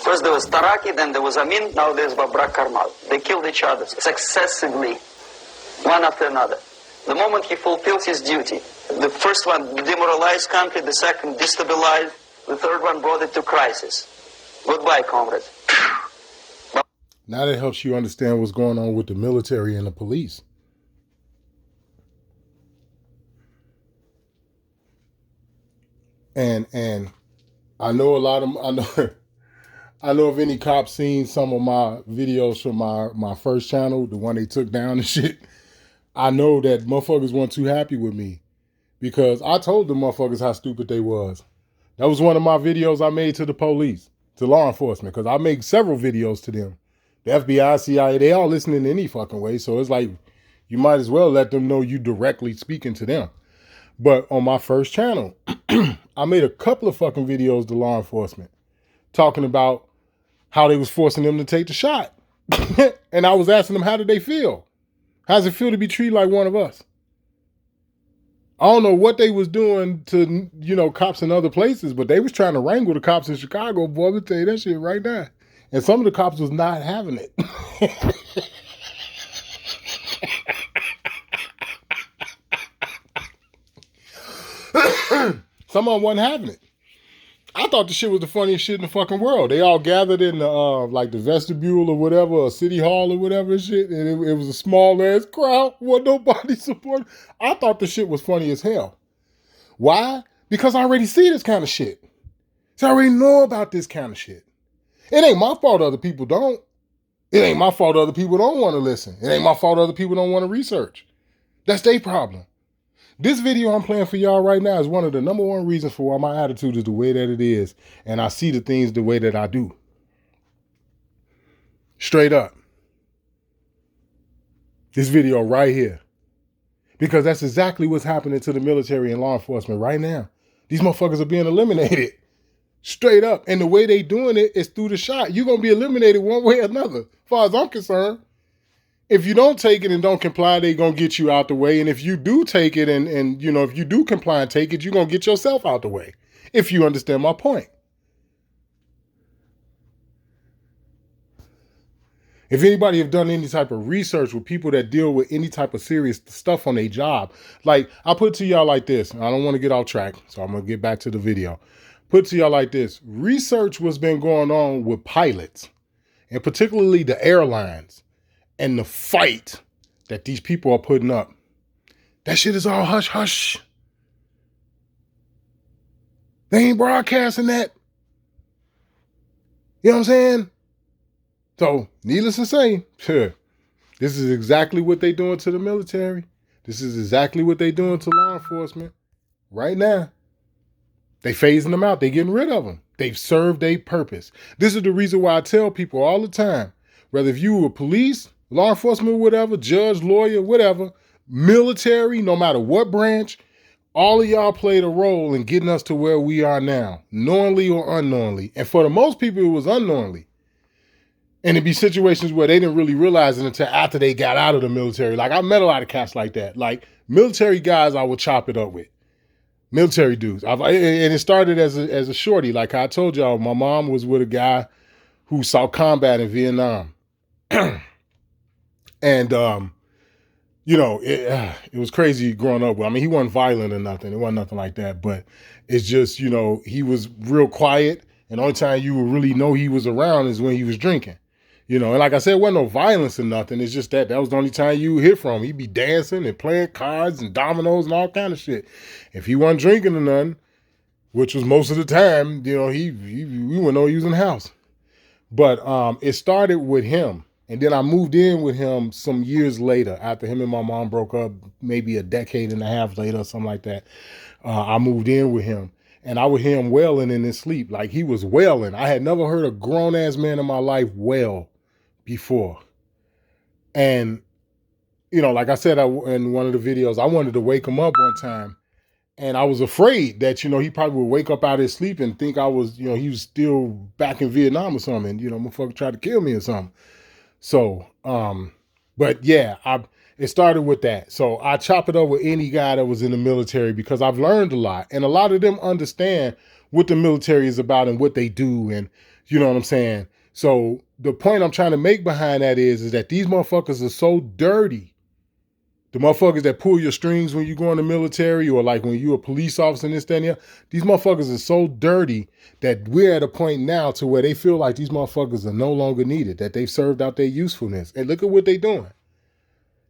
First there was Taraki, then there was Amin, now there's Babrak Karmal. They killed each other successively, one after another. The moment he fulfills his duty, the first one demoralized country, the second destabilized, the third one brought it to crisis. Goodbye, comrades. Now that helps you understand what's going on with the military and the police. And I know a lot of I know if any cops seen some of my videos from my first channel, the one they took down and shit, I know that motherfuckers weren't too happy with me because I told the motherfuckers how stupid they was. That was one of my videos I made to the police, to law enforcement, because I make several videos to them. The FBI, CIA, they all listening any fucking way. So it's like, you might as well let them know you directly speaking to them. But on my first channel, I made a couple of fucking videos to law enforcement talking about how they was forcing them to take the shot. And I was asking them, how did they feel? How does it feel to be treated like one of us? I don't know what they was doing to, cops in other places, but they was trying to wrangle the cops in Chicago. Boy, I'll tell you that shit right now. And some of the cops was not having it. Some of them wasn't having it. I thought the shit was the funniest shit in the fucking world. They all gathered in the the vestibule or whatever, or city hall or whatever and shit, and it was a small ass crowd. Wasn't nobody supporting. I thought the shit was funny as hell. Why? Because I already see this kind of shit. So I already know about this kind of shit. It ain't my fault other people don't. It ain't my fault other people don't want to listen. It ain't my fault other people don't want to research. That's their problem. This video I'm playing for y'all right now is one of the number one reasons for why my attitude is the way that it is. And I see the things the way that I do. Straight up. This video right here. Because that's exactly what's happening to the military and law enforcement right now. These motherfuckers are being eliminated. Straight up. And the way they doing it is through the shot. You're going to be eliminated one way or another, as far as I'm concerned. If you don't take it and don't comply, they're going to get you out the way. And if you do take it and you know, if you do comply and take it, you're going to get yourself out the way, if you understand my point. If anybody have done any type of research with people that deal with any type of serious stuff on their job, like I'll put it to y'all like this. I don't want to get off track, so I'm going to get back to the video. Put it to y'all like this. Research was been going on with pilots, and particularly the airlines, and the fight that these people are putting up. That shit is all hush hush. They ain't broadcasting that. You know what I'm saying? So, needless to say, this is exactly what they doing to the military. This is exactly what they doing to law enforcement right now. They phasing them out. They getting rid of them. They've served a purpose. This is the reason why I tell people all the time, whether if you were police, law enforcement, whatever, judge, lawyer, whatever, military, no matter what branch, all of y'all played a role in getting us to where we are now, knowingly or unknowingly. And for the most people, it was unknowingly. And it'd be situations where they didn't really realize it until after they got out of the military. Like, I met a lot of cats like that. Like, military guys I would chop it up with. Military dudes. And it started as a shorty. Like I told y'all, my mom was with a guy who saw combat in Vietnam. And, you know, it was crazy growing up with. I mean, he wasn't violent or nothing. It wasn't nothing like that. But it's just, you know, he was real quiet. And the only time you would really know he was around is when he was drinking. You know, and like I said, it wasn't no violence or nothing. It's just that was the only time you would hear from him. He'd be dancing and playing cards and dominoes and all kind of shit. If he wasn't drinking or nothing, which was most of the time, you know, we wouldn't know he was in the house. But it started with him. And then I moved in with him some years later, after him and my mom broke up, maybe a decade and a half later or something like that. I moved in with him. And I would hear him wailing in his sleep. Like, he was wailing. I had never heard a grown-ass man in my life wail before. And, you know, like I said in one of the videos, I wanted to wake him up one time. And I was afraid that, you know, he probably would wake up out of his sleep and think I was, you know, he was still back in Vietnam or something. And, you know, motherfucker tried to kill me or something. So, but yeah, it started with that. So I chop it up with any guy that was in the military because I've learned a lot. And a lot of them understand what the military is about and what they do. And you know what I'm saying? So the point I'm trying to make behind that is that these motherfuckers are so dirty. The motherfuckers that pull your strings when you go in the military, or like when you're a police officer and this, that, and the other, these motherfuckers are so dirty that we're at a point now to where they feel like these motherfuckers are no longer needed, that they've served out their usefulness. And look at what they doing.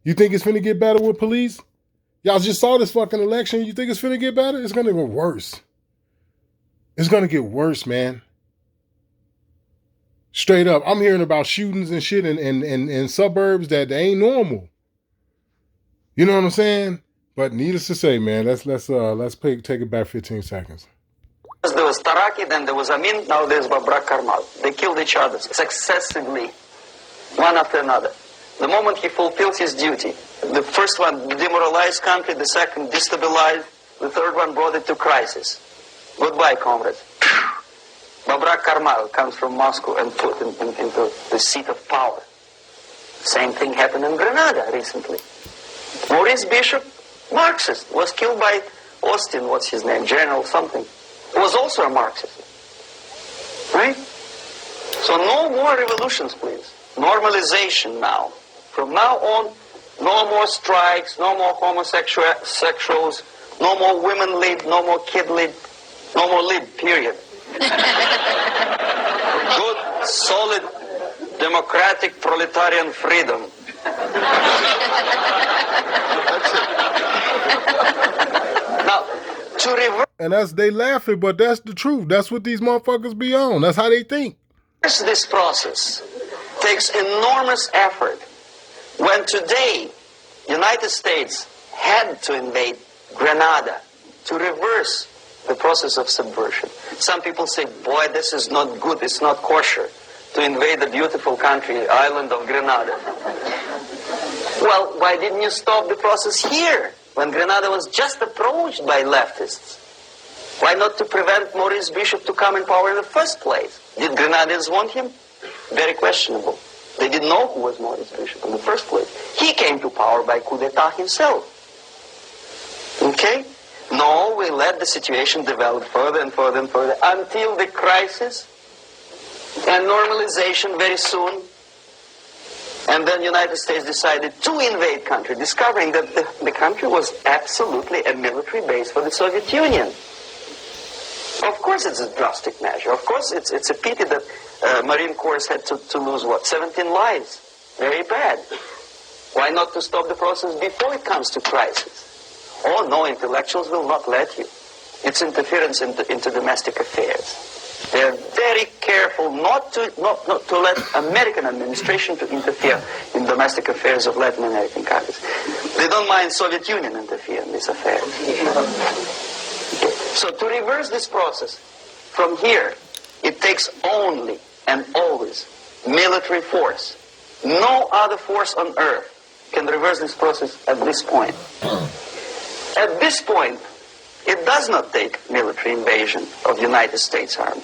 You think it's finna get better with police? Y'all just saw this fucking election. You think it's finna get better? It's gonna get worse. It's gonna get worse, man. Straight up. I'm hearing about shootings and shit in suburbs that they ain't normal. You know what I'm saying? But needless to say, man, let's take it back 15 seconds. There was Taraki, then there was Amin, now there's Babrak Karmal. They killed each other successively, one after another. The moment he fulfills his duty, the first one demoralized country, the second destabilized, the third one brought it to crisis. Goodbye, comrades. Babrak Karmal comes from Moscow and put into the seat of power. Same thing happened in Grenada recently. Maurice Bishop, Marxist, was killed by Austin, what's his name, General something, was also a Marxist. Right? So no more revolutions, please. Normalization now. From now on, no more strikes, no more homosexuals, no more women lead, no more kid lead, no more lead, period. Good, solid, democratic, proletarian freedom. Now, to reverse... And they laughing, but that's the truth. That's what these motherfuckers be on. That's how they think. This process takes enormous effort. When today, United States had to invade Grenada to reverse the process of subversion. Some people say, boy, this is not good, it's not kosher to invade the beautiful country, island of Grenada. Well, why didn't you stop the process here, when Grenada was just approached by leftists? Why not to prevent Maurice Bishop to come in power in the first place? Did Grenadians want him? Very questionable. They didn't know who was Maurice Bishop in the first place. He came to power by coup d'etat himself. Okay? No, we let the situation develop further and further and further until the crisis and normalization very soon. And then the United States decided to invade country, discovering that the country was absolutely a military base for the Soviet Union. Of course it's a drastic measure. Of course it's a pity that Marine Corps had to lose, 17 lives. Very bad. Why not to stop the process before it comes to crisis? Oh no, intellectuals will not let you. It's interference into domestic affairs. They're very careful not to let American administration to interfere in domestic affairs of Latin American countries. They don't mind Soviet Union interfere in these affairs. So to reverse this process from here, it takes only and always military force. No other force on earth can reverse this process at this point. At this point, it does not take military invasion of the United States Army.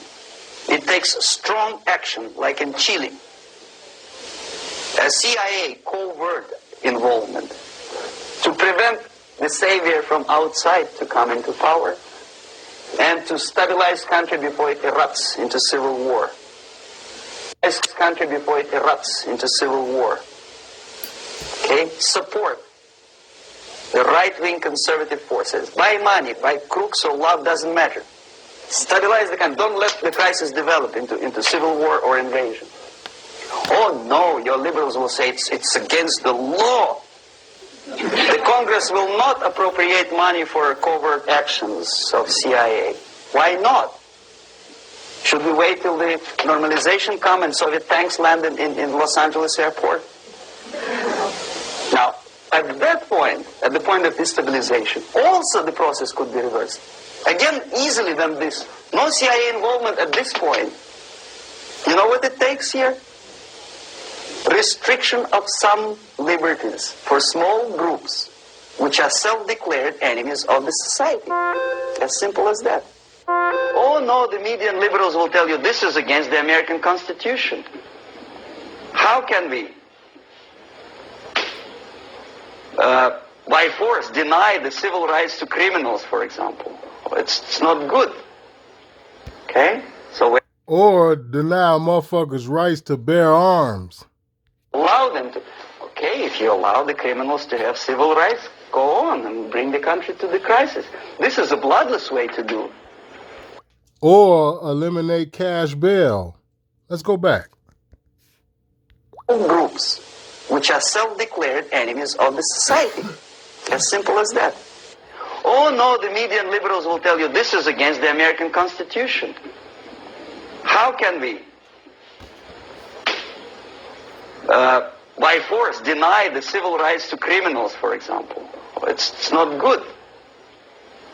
It takes strong action, like in Chile. A CIA covert involvement to prevent the savior from outside to come into power and to stabilize country before it erupts into civil war. Country before it erupts into civil war. Okay? Support the right-wing conservative forces. By money, by crooks or love, doesn't matter. Stabilize the country. Don't let the crisis develop into civil war or invasion. Oh no, your liberals will say it's against the law. The Congress will not appropriate money for covert actions of CIA. Why not? Should we wait till the normalization come and Soviet tanks land in Los Angeles airport? Now, at that point, at the point of destabilization, also the process could be reversed. Again, easily than this. No CIA involvement at this point. You know what it takes here? Restriction of some liberties for small groups which are self-declared enemies of the society. As simple as that. Oh no, the media and liberals will tell you this is against the American Constitution. How can we, by force, deny the civil rights to criminals, for example? It's not good. Okay? So or deny motherfuckers' rights to bear arms. Allow them to. Okay, if you allow the criminals to have civil rights, go on and bring the country to the crisis. This is a bloodless way to do. Or eliminate cash bail. Let's go back. Groups which are self-declared enemies of the society. As simple as that. Oh no, the media and liberals will tell you this is against the American Constitution. How can we, by force, deny the civil rights to criminals, for example? It's not good.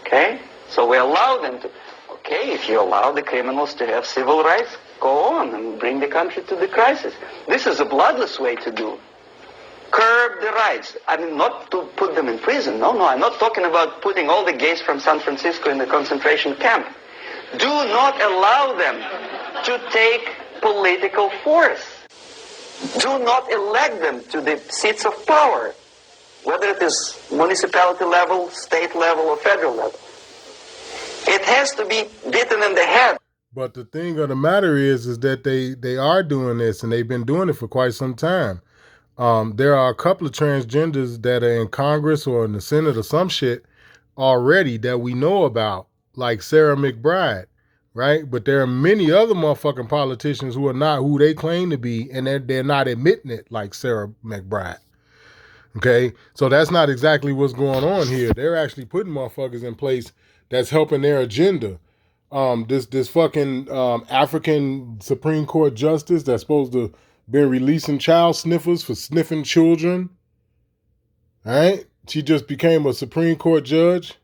Okay? So we allow them to. Okay, if you allow the criminals to have civil rights, go on and bring the country to the crisis. This is a bloodless way to do. Curb the rights. I mean, not to put them in prison. No, I'm not talking about putting all the gays from San Francisco in the concentration camp. Do not allow them to take political force. Do not elect them to the seats of power, whether it is municipality level, state level, or federal level. It has to be beaten in the head. But the thing of the matter is that they are doing this, and they've been doing it for quite some time. There are a couple of transgenders that are in Congress or in the Senate or some shit already that we know about, like Sarah McBride, right? But there are many other motherfucking politicians who are not who they claim to be, and they're not admitting it, like Sarah McBride. Okay? So that's not exactly what's going on here. They're actually putting motherfuckers in place that's helping their agenda. This fucking African Supreme Court justice that's supposed to been releasing child sniffers for sniffing children. All right? She just became a Supreme Court judge.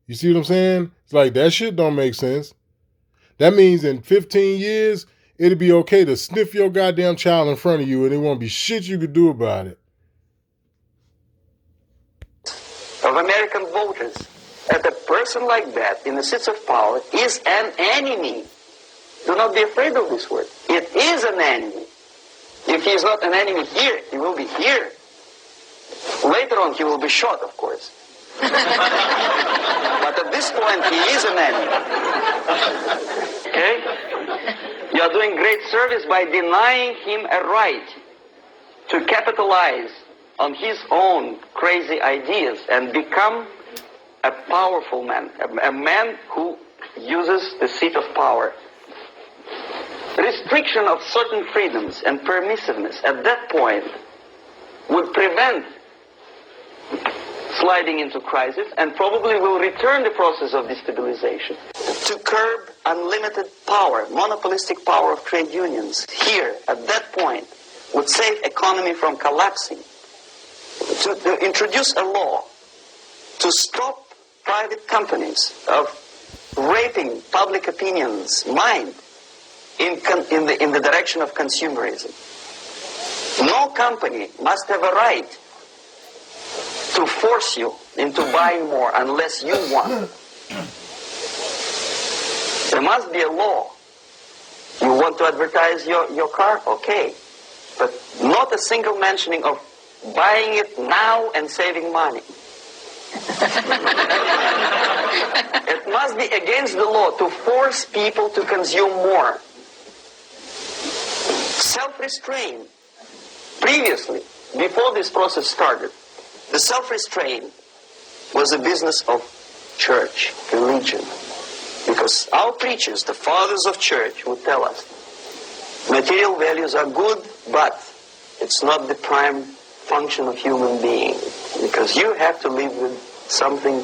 You see what I'm saying? It's like, that shit don't make sense. That means in 15 years, it'll be okay to sniff your goddamn child in front of you and there won't be shit you could do about it. Of American voters that a person like that in the seats of power is an enemy. Do not be afraid of this word. It is an enemy. If he is not an enemy here, he will be here. Later on, he will be shot, of course. But at this point, he is an enemy. Okay? You are doing great service by denying him a right to capitalize on his own crazy ideas and become a powerful man, a man who uses the seat of power. Restriction of certain freedoms and permissiveness at that point would prevent sliding into crisis and probably will return the process of destabilization. To curb unlimited power, monopolistic power of trade unions, here, at that point, would save economy from collapsing. To introduce a law to stop private companies of raping public opinion's mind in the direction of consumerism. No company must have a right to force you into buying more unless you want. There must be a law. You want to advertise your car? Okay. But not a single mentioning of buying it now and saving money. It must be against the law to force people to consume more. Self-restraint. Previously, before this process started, the self-restraint was a business of church, religion. Because our preachers, the fathers of church, would tell us, material values are good, but it's not the prime function of human being. Because you have to live with something.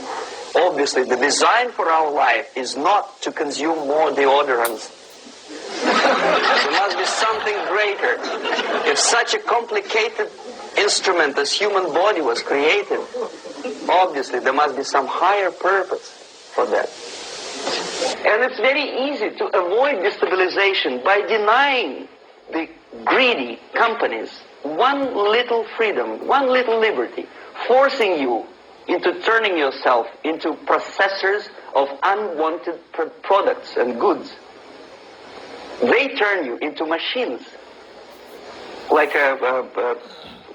Obviously, the design for our life is not to consume more deodorants. There must be something greater. If such a complicated instrument as human body was created, obviously there must be some higher purpose for that. And it's very easy to avoid destabilization by denying the greedy companies one little freedom, one little liberty, forcing you into turning yourself into processors of unwanted products and goods. They turn you into machines, like the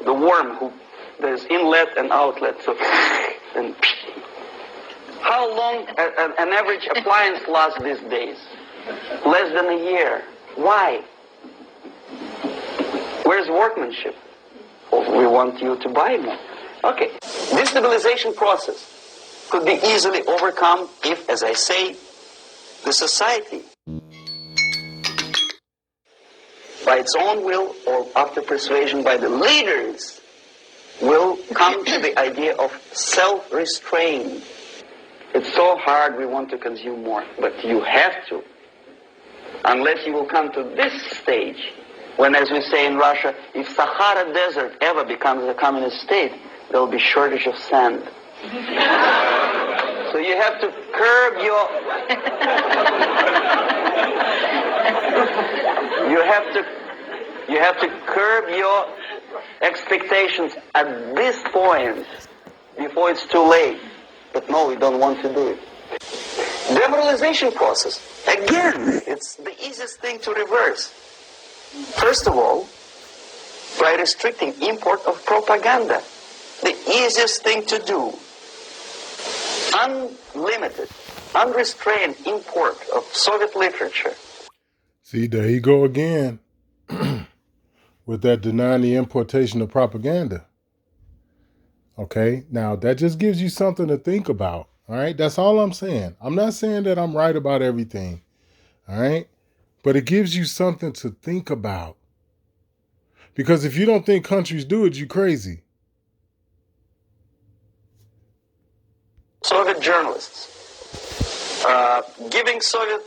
worm who there's inlet and outlet. So, and how long an average appliance lasts these days? Less than a year. Why? Where's workmanship? Oh, we want you to buy more. Okay. This stabilization process could be easily overcome if, as I say, the society, by its own will or after persuasion by the leaders, will come to the idea of self-restraint. It's so hard, we want to consume more, but you have to. Unless you will come to this stage, when, as we say in Russia, if Sahara Desert ever becomes a communist state, there will be shortage of sand. So you have to curb your... You have to curb your expectations at this point before it's too late. But no, we don't want to do it. Demoralization process. Again, it's the easiest thing to reverse. First of all, by restricting import of propaganda. The easiest thing to do. Unlimited, unrestrained import of Soviet literature. See, there you go again with that denying the importation of propaganda. Okay, now that just gives you something to think about. All right, that's all I'm saying. I'm not saying that I'm right about everything. All right, but it gives you something to think about. Because if you don't think countries do it, you're crazy. Soviet journalists giving Soviet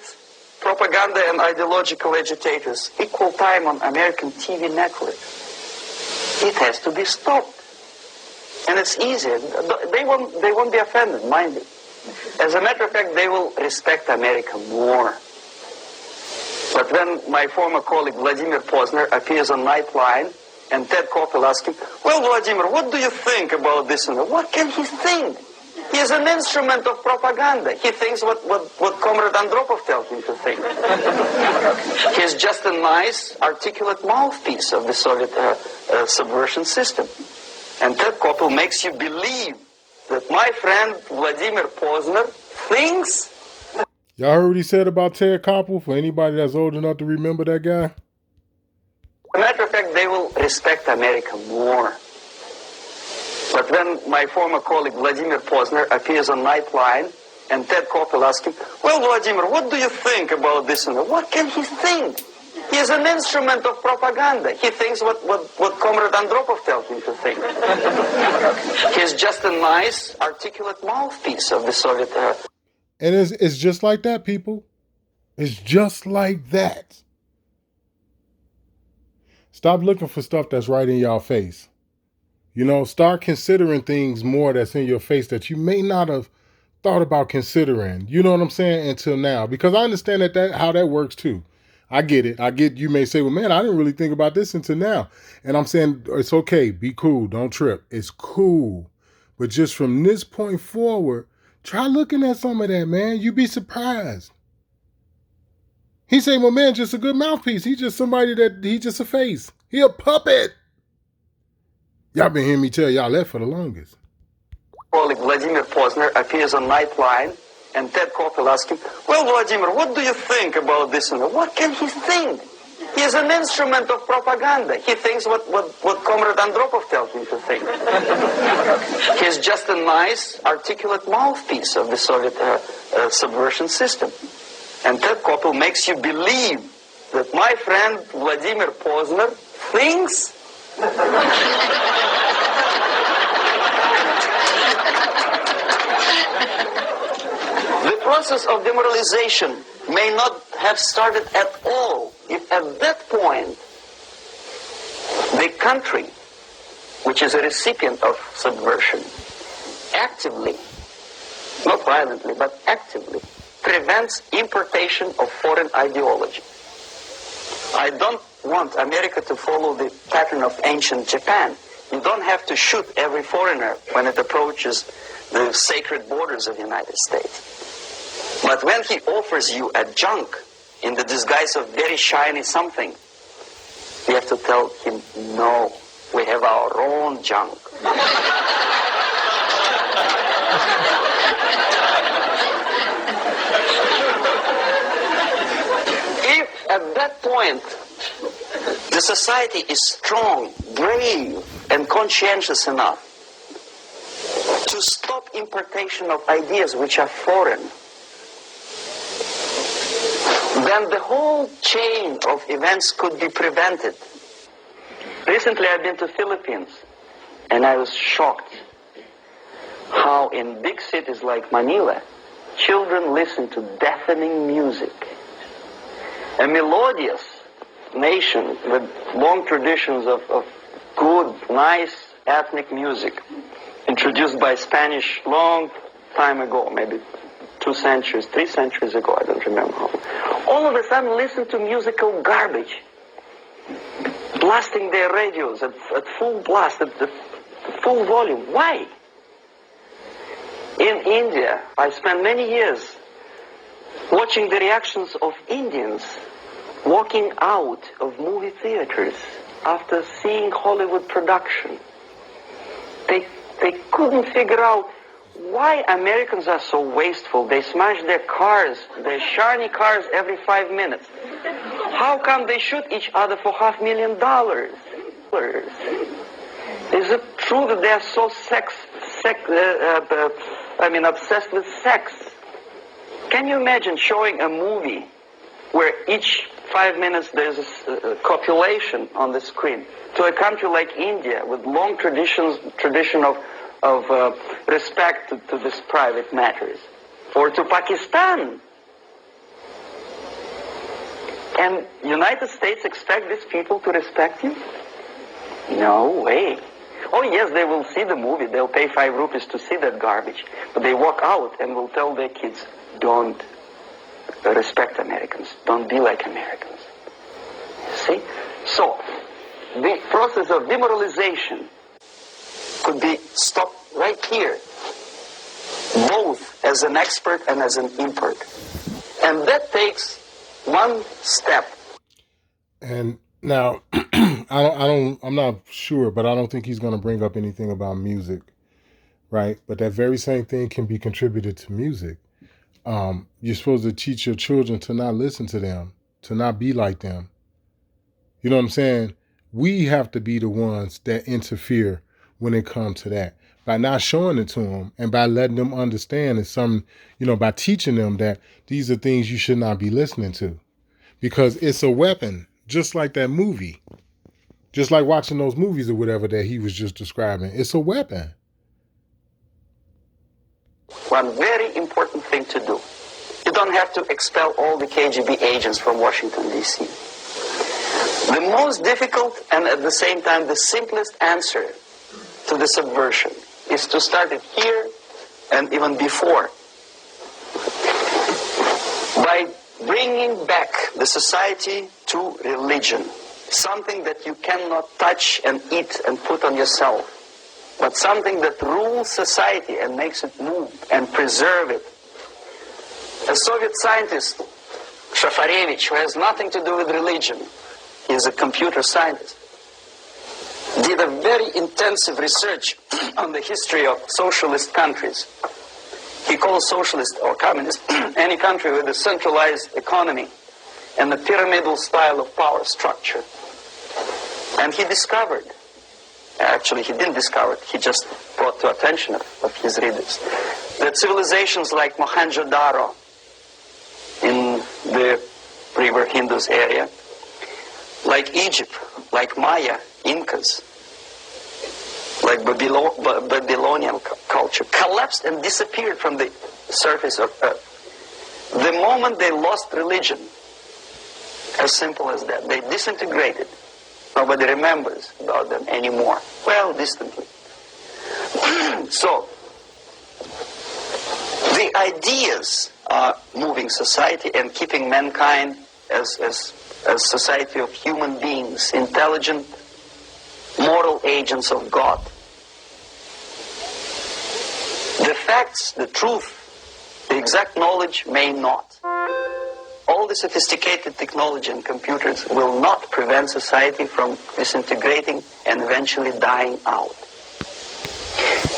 propaganda and ideological agitators equal time on American TV network. It has to be stopped. And it's easy. They won't be offended, mind you. As a matter of fact, they will respect America more. But then my former colleague Vladimir Posner appears on Nightline, and Ted Koppel asks him, well, Vladimir, what do you think about this? And what can he think? He is an instrument of propaganda. He thinks what Comrade Andropov tells him to think. He is just a nice, articulate mouthpiece of the Soviet subversion system. And Ted Koppel makes you believe that my friend Vladimir Posner thinks... Y'all heard what he said about Ted Koppel? For anybody that's old enough to remember that guy? As a matter of fact, they will respect America more. But when my former colleague Vladimir Posner appears on Nightline and Ted Koppel asks him, well, Vladimir, what do you think about this and that? What can he think? He is an instrument of propaganda. He thinks what Comrade Andropov tells him to think. He is just a nice, articulate mouthpiece of the Soviet... And it's just like that, people. It's just like that. Stop looking for stuff that's right in y'all face. You know, start considering things more that's in your face that you may not have thought about considering. You know what I'm saying? Until now. Because I understand how that works too. I get it. You may say, well, man, I didn't really think about this until now. And I'm saying it's okay. Be cool. Don't trip. It's cool. But just from this point forward, try looking at some of that, man. You'd be surprised. He say, well, man, just a good mouthpiece. He's just somebody he's just a face. He a puppet. Y'all been hearing me tell y'all that for the longest. Colleague Vladimir Posner appears on Nightline and Ted Koppel asks him, well, Vladimir, what do you think about this and that? What can he think? He is an instrument of propaganda. He thinks what Comrade Andropov tells him to think. He is just a nice, articulate mouthpiece of the Soviet subversion system. And Ted Koppel makes you believe that my friend Vladimir Posner thinks... The process of demoralization may not have started at all if at that point the country, which is a recipient of subversion, actively, not violently, but actively, prevents importation of foreign ideology. I don't want America to follow the pattern of ancient Japan. You don't have to shoot every foreigner when it approaches the sacred borders of the United States. But when he offers you a junk in the disguise of very shiny something, you have to tell him, no, we have our own junk. If at that point the society is strong, brave, and conscientious enough to stop importation of ideas which are foreign, then the whole chain of events could be prevented. Recently I've been to Philippines, and I was shocked how in big cities like Manila, children listen to deafening music. A melodious nation with long traditions of good, nice ethnic music, introduced by Spanish long time ago, maybe 2 centuries, 3 centuries ago, I don't remember how. All of a sudden listen to musical garbage, blasting their radios at full blast, at full volume. Why? In India, I spent many years watching the reactions of Indians walking out of movie theaters after seeing Hollywood production. They couldn't figure out why Americans are so wasteful. They smash their cars, their shiny cars, every 5 minutes. How come they shoot each other for $500,000? Is it true that they are so obsessed with sex? Can you imagine showing a movie where each 5 minutes there's a copulation on the screen to a country like India with long tradition of respect to these private matters, or to Pakistan? And United States expect these people to respect you? No way. Oh yes, they will see the movie, they'll pay 5 rupees to see that garbage, but they walk out and will tell their kids, don't respect Americans, don't be like Americans. See? So, the process of demoralization could be stopped right here both as an expert and as an impert. And that takes one step. And now, I'm not sure, but I don't think he's going to bring up anything about music, right? But that very same thing can be contributed to music. You're supposed to teach your children to not listen to them, to not be like them. You know what I'm saying? We have to be the ones that interfere when it comes to that. By not showing it to them and by letting them understand by teaching them that these are things you should not be listening to. Because it's a weapon, just like that movie. Just like watching those movies or whatever that he was just describing. It's a weapon. One very important thing to do. You don't have to expel all the KGB agents from Washington, D.C. The most difficult and at the same time the simplest answer to the subversion is to start it here and even before. By bringing back the society to religion. Something that you cannot touch and eat and put on yourself. But something that rules society and makes it move and preserve it. A Soviet scientist, Shafarevich, who has nothing to do with religion, he's a computer scientist, did a very intensive research on the history of socialist countries. He calls socialist or communist any country with a centralized economy and a pyramidal style of power structure. And he discovered, actually he didn't discover it, he just brought to attention of his readers, that civilizations like Mohenjo-Daro in the river Indus area, like Egypt, like Maya, Incas, like Babylonian culture, collapsed and disappeared from the surface of Earth. The moment they lost religion, as simple as that, they disintegrated. Nobody remembers about them anymore. Well, distantly. So, the ideas are moving society and keeping mankind as a society of human beings, intelligent, moral agents of God. The facts, the truth, the exact knowledge may not. All the sophisticated technology and computers will not prevent society from disintegrating and eventually dying out.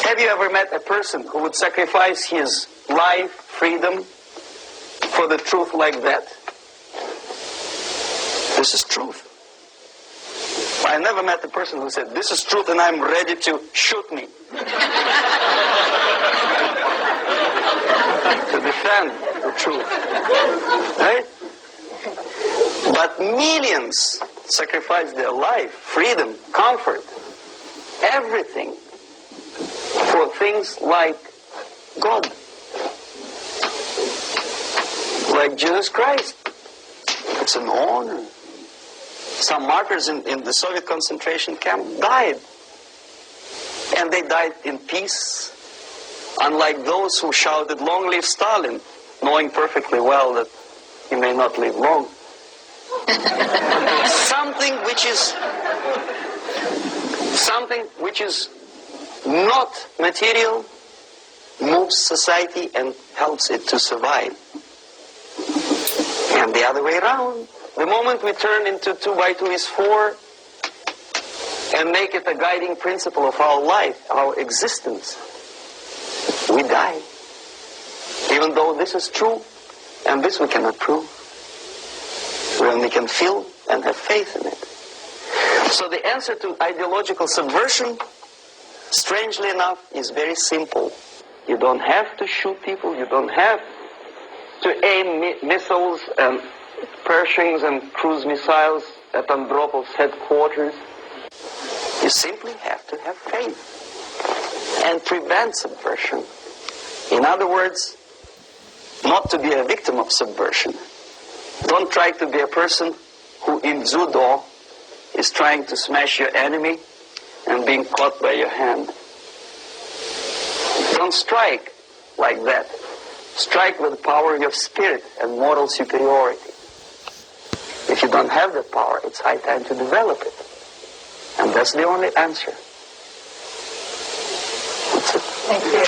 Have you ever met a person who would sacrifice his life, freedom, for the truth like that? This is truth. I never met a person who said, this is truth and I'm ready to shoot me. To defend the truth. Right? But millions sacrifice their life, freedom, comfort, everything for things like God. Like Jesus Christ. It's an honor. Some martyrs in the Soviet concentration camp died. And they died in peace. Unlike those who shouted, "Long live Stalin," knowing perfectly well that he may not live long. Something which is not material moves society and helps it to survive. And the other way around. The moment we turn into 2 by 2 is 4 and make it a guiding principle of our life, our existence, we die. Even though this is true, and this we cannot prove. We only can feel and have faith in it. So the answer to ideological subversion, strangely enough, is very simple. You don't have to shoot people, you don't have to aim missiles and Pershings and cruise missiles at Andropov's headquarters. You simply have to have faith and prevent subversion. In other words, not to be a victim of subversion. Don't try to be a person who in judo is trying to smash your enemy and being caught by your hand. Don't strike like that. Strike with the power of your spirit and moral superiority. If you don't have that power, it's high time to develop it. And that's the only answer. That's it. Thank you.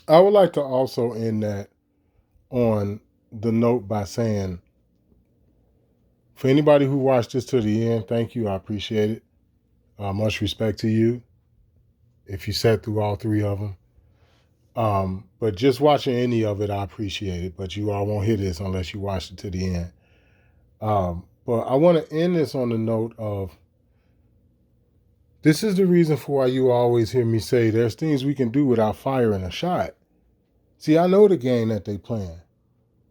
I would like to also end that on the note by saying, for anybody who watched this to the end, thank you. I appreciate it. Much respect to you if you sat through all three of them. But just watching any of it, I appreciate it. But you all won't hear this unless you watch it to the end. But I want to end this on the note of, this is the reason for why you always hear me say there's things we can do without firing a shot. See, I know the game that they playing,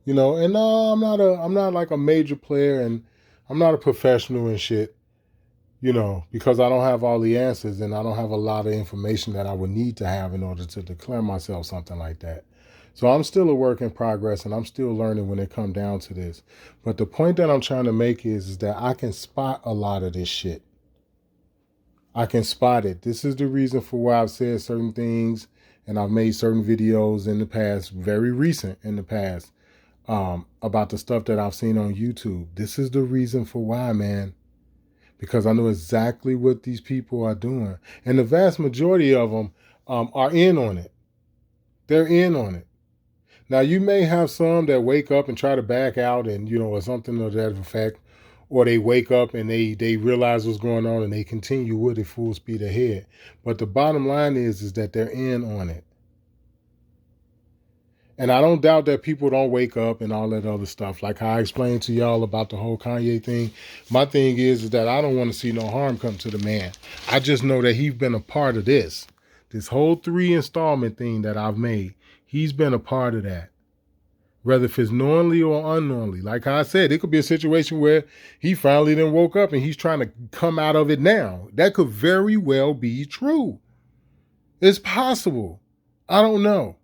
you know, and no, I'm not like a major player, and I'm not a professional and shit, you know, because I don't have all the answers and I don't have a lot of information that I would need to have in order to declare myself something like that. So I'm still a work in progress, and I'm still learning when it comes down to this. But the point that I'm trying to make is that I can spot a lot of this shit. I can spot it. This is the reason for why I've said certain things, and I've made certain videos in the past, very recent in the past, about the stuff that I've seen on YouTube. This is the reason for why, man. Because I know exactly what these people are doing. And the vast majority of them are in on it. They're in on it. Now, you may have some that wake up and try to back out and, you know, or something of that effect. Or they wake up and they realize what's going on and they continue with it full speed ahead. But the bottom line is that they're in on it. And I don't doubt that people don't wake up and all that other stuff. Like how I explained to y'all about the whole Kanye thing. My thing is that I don't want to see no harm come to the man. I just know that he's been a part of this. This whole 3 installment thing that I've made, he's been a part of that. Whether if it's knowingly or unknowingly. Like I said, it could be a situation where he finally then woke up and he's trying to come out of it now. That could very well be true. It's possible. I don't know.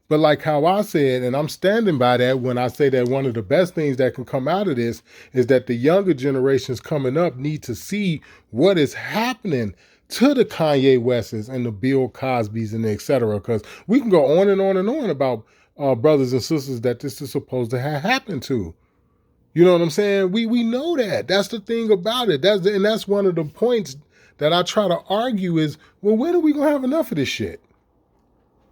But like how I said, and I'm standing by that when I say that one of the best things that can come out of this is that the younger generations coming up need to see what is happening to the Kanye Wests and the Bill Cosbys and et cetera. Because we can go on and on and on about brothers and sisters that this is supposed to have happened to. You know what I'm saying? We know that. That's the thing about it. That's one of the points that I try to argue is, well, when are we going to have enough of this shit?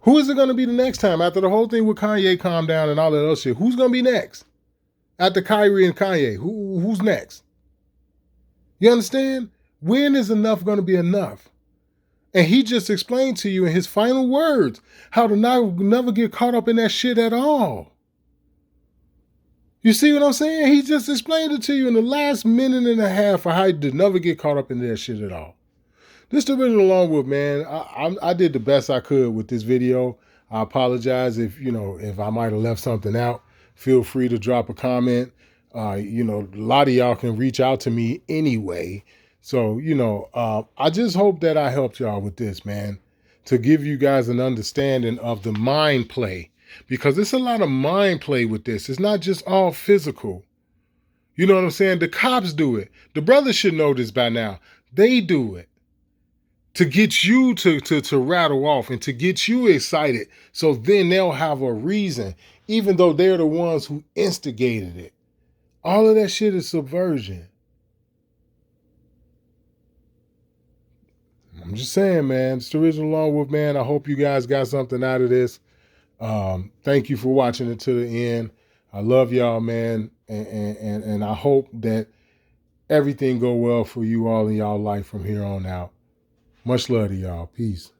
Who is it going to be the next time after the whole thing with Kanye calmed down and all that other shit? Who's going to be next? After Kyrie and Kanye, who's next? You understand? When is enough going to be enough? And he just explained to you in his final words how to never get caught up in that shit at all. You see what I'm saying? He just explained it to you in the last minute and a half of how to never get caught up in that shit at all. This is the original Longwood, man. I did the best I could with this video. I apologize if I might have left something out. Feel free to drop a comment. A lot of y'all can reach out to me anyway. So, I just hope that I helped y'all with this, man, to give you guys an understanding of the mind play, because it's a lot of mind play with this. It's not just all physical. You know what I'm saying? The cops do it. The brothers should know this by now. They do it to get you to rattle off and to get you excited. So then they'll have a reason, even though they're the ones who instigated it. All of that shit is subversion. I'm just saying, man. It's the original Longwood, man. I hope you guys got something out of this. Thank you for watching it to the end. I love y'all, man. And I hope that everything go well for you all in y'all life from here on out. Much love to y'all. Peace.